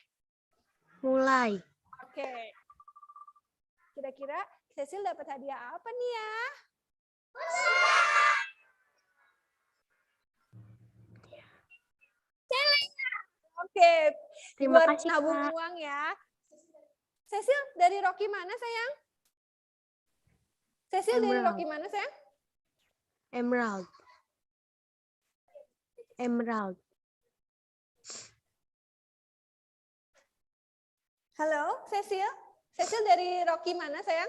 Mulai. Oke. Kira-kira Cecil dapat hadiah apa nih ya? Oke, Terima buat kasih, nabung Kak. uang ya. Cecil dari Rocky mana sayang? Cecil dari Emerald. Rocky mana sayang? Emerald. Emerald. Halo, Cecil. Cecil dari Rocky mana sayang?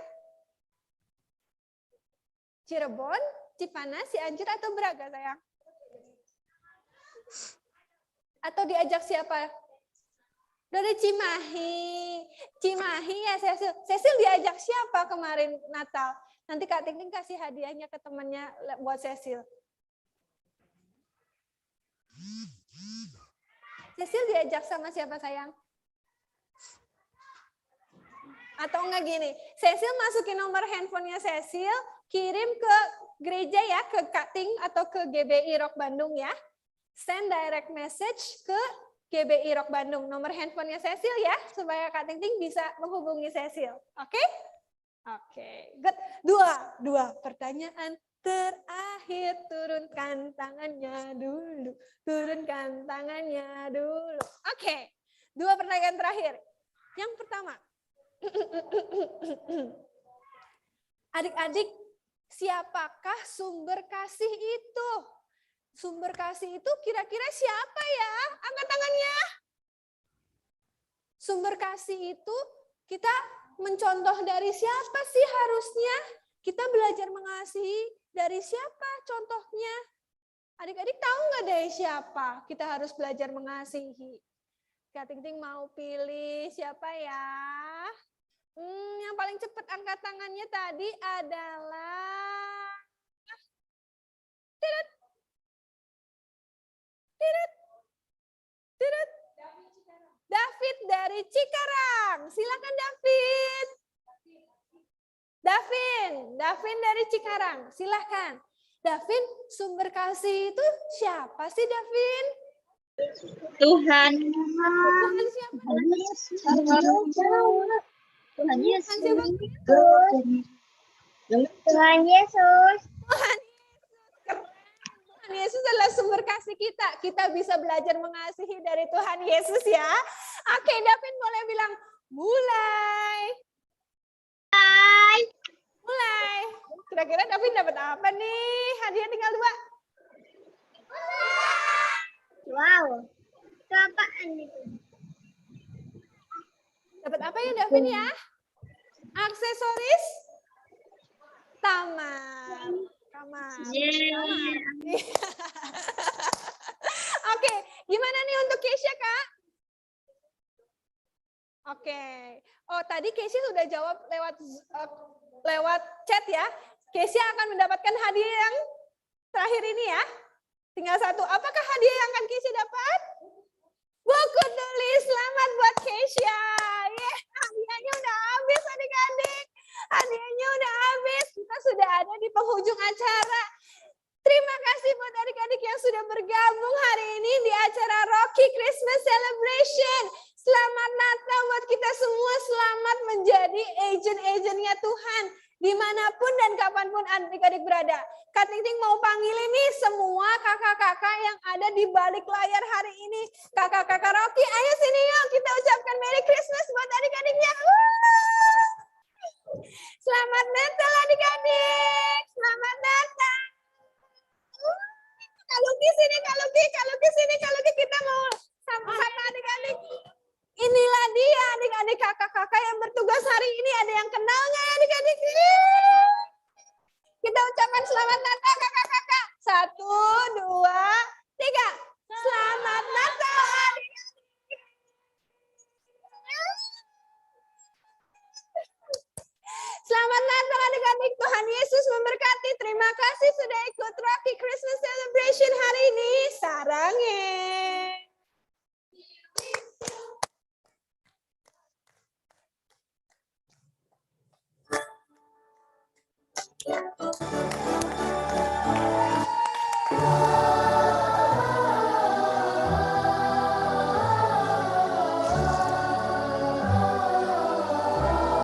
Cirebon, Cipanas, Cianjur atau Braga sayang? Atau diajak siapa? Dari Cimahi. Cimahi ya Cecil. Cecil diajak siapa kemarin Natal? Nanti Kak Ting kasih hadiahnya ke temannya buat Cecil. Cecil diajak sama siapa sayang? Atau enggak gini, Cecil masukin nomor handphonenya Cecil, kirim ke gereja ya, ke Kak Ting atau ke GBI Rock Bandung ya. Send direct message ke GBI Rock Bandung. Nomor handphonenya Cecil ya, supaya Kak Ting bisa menghubungi Cecil. Oke? Oke, good. Dua pertanyaan terakhir. Turunkan tangannya dulu. Turunkan tangannya dulu. Oke, 2 pertanyaan terakhir. Yang pertama, adik-adik, siapakah sumber kasih itu? Sumber kasih itu kira-kira siapa ya? Angkat tangannya. Sumber kasih itu kita mencontoh dari siapa sih harusnya? Kita belajar mengasihi dari siapa contohnya? Adik-adik tahu nggak dari siapa kita harus belajar mengasihi? Kak Ting Ting mau pilih siapa ya? Yang paling cepat angkat tangannya tadi adalah David dari Cikarang. Silakan David. Davin dari Cikarang. Silakan. Davin, sumber kasih itu siapa sih Davin? Tuhan. Tuhan siapa? Tuhan Yesus. Tuhan Yesus. Tuhan Yesus adalah sumber kasih kita. Kita bisa belajar mengasihi dari Tuhan Yesus ya. Oke, Davin boleh bilang mulai. Mulai. Kira-kira Davin dapat apa nih? Hadiah tinggal 2. Wow. Itu apaan itu? Dapat apa ya Davin ya? Aksesoris taman. Taman. Oke. Oh, tadi Keisha sudah jawab lewat chat ya. Keisha akan mendapatkan hadiah yang terakhir ini ya. Tinggal satu. Apakah hadiah yang akan Keisha dapat? Buku tulis. Selamat buat Keisha. Hadiahnya udah habis adik-adik. Hadiahnya udah habis. Kita sudah ada di penghujung acara. Terima kasih buat adik-adik yang sudah bergabung hari ini di acara Rocky Christmas Celebration. Selamat Natal buat kita semua. Selamat menjadi agent-agentnya Tuhan. Dimanapun dan kapanpun adik-adik berada. Kak Ting mau panggil ini semua kakak-kakak yang ada di balik layar hari ini. Kakak-kakak Rocky, ayo sini yuk. Kita ucapkan Merry Christmas buat adik-adiknya. Selamat Natal adik-adik. Selamat Natal. Kak Luki sini, Kak Luki kita mau sama adik-adik. Inilah dia adik-adik kakak-kakak yang bertugas hari ini. Ada yang kenal nggak ya adik-adik? Kita ucapkan selamat Natal kakak-kakak. 1, 2, 3. Selamat Natal adik-adik. Selamat Natal adik-adik. Tuhan Yesus memberkati. Terima kasih sudah ikut Rocky Christmas Celebration hari ini. Sarangnya.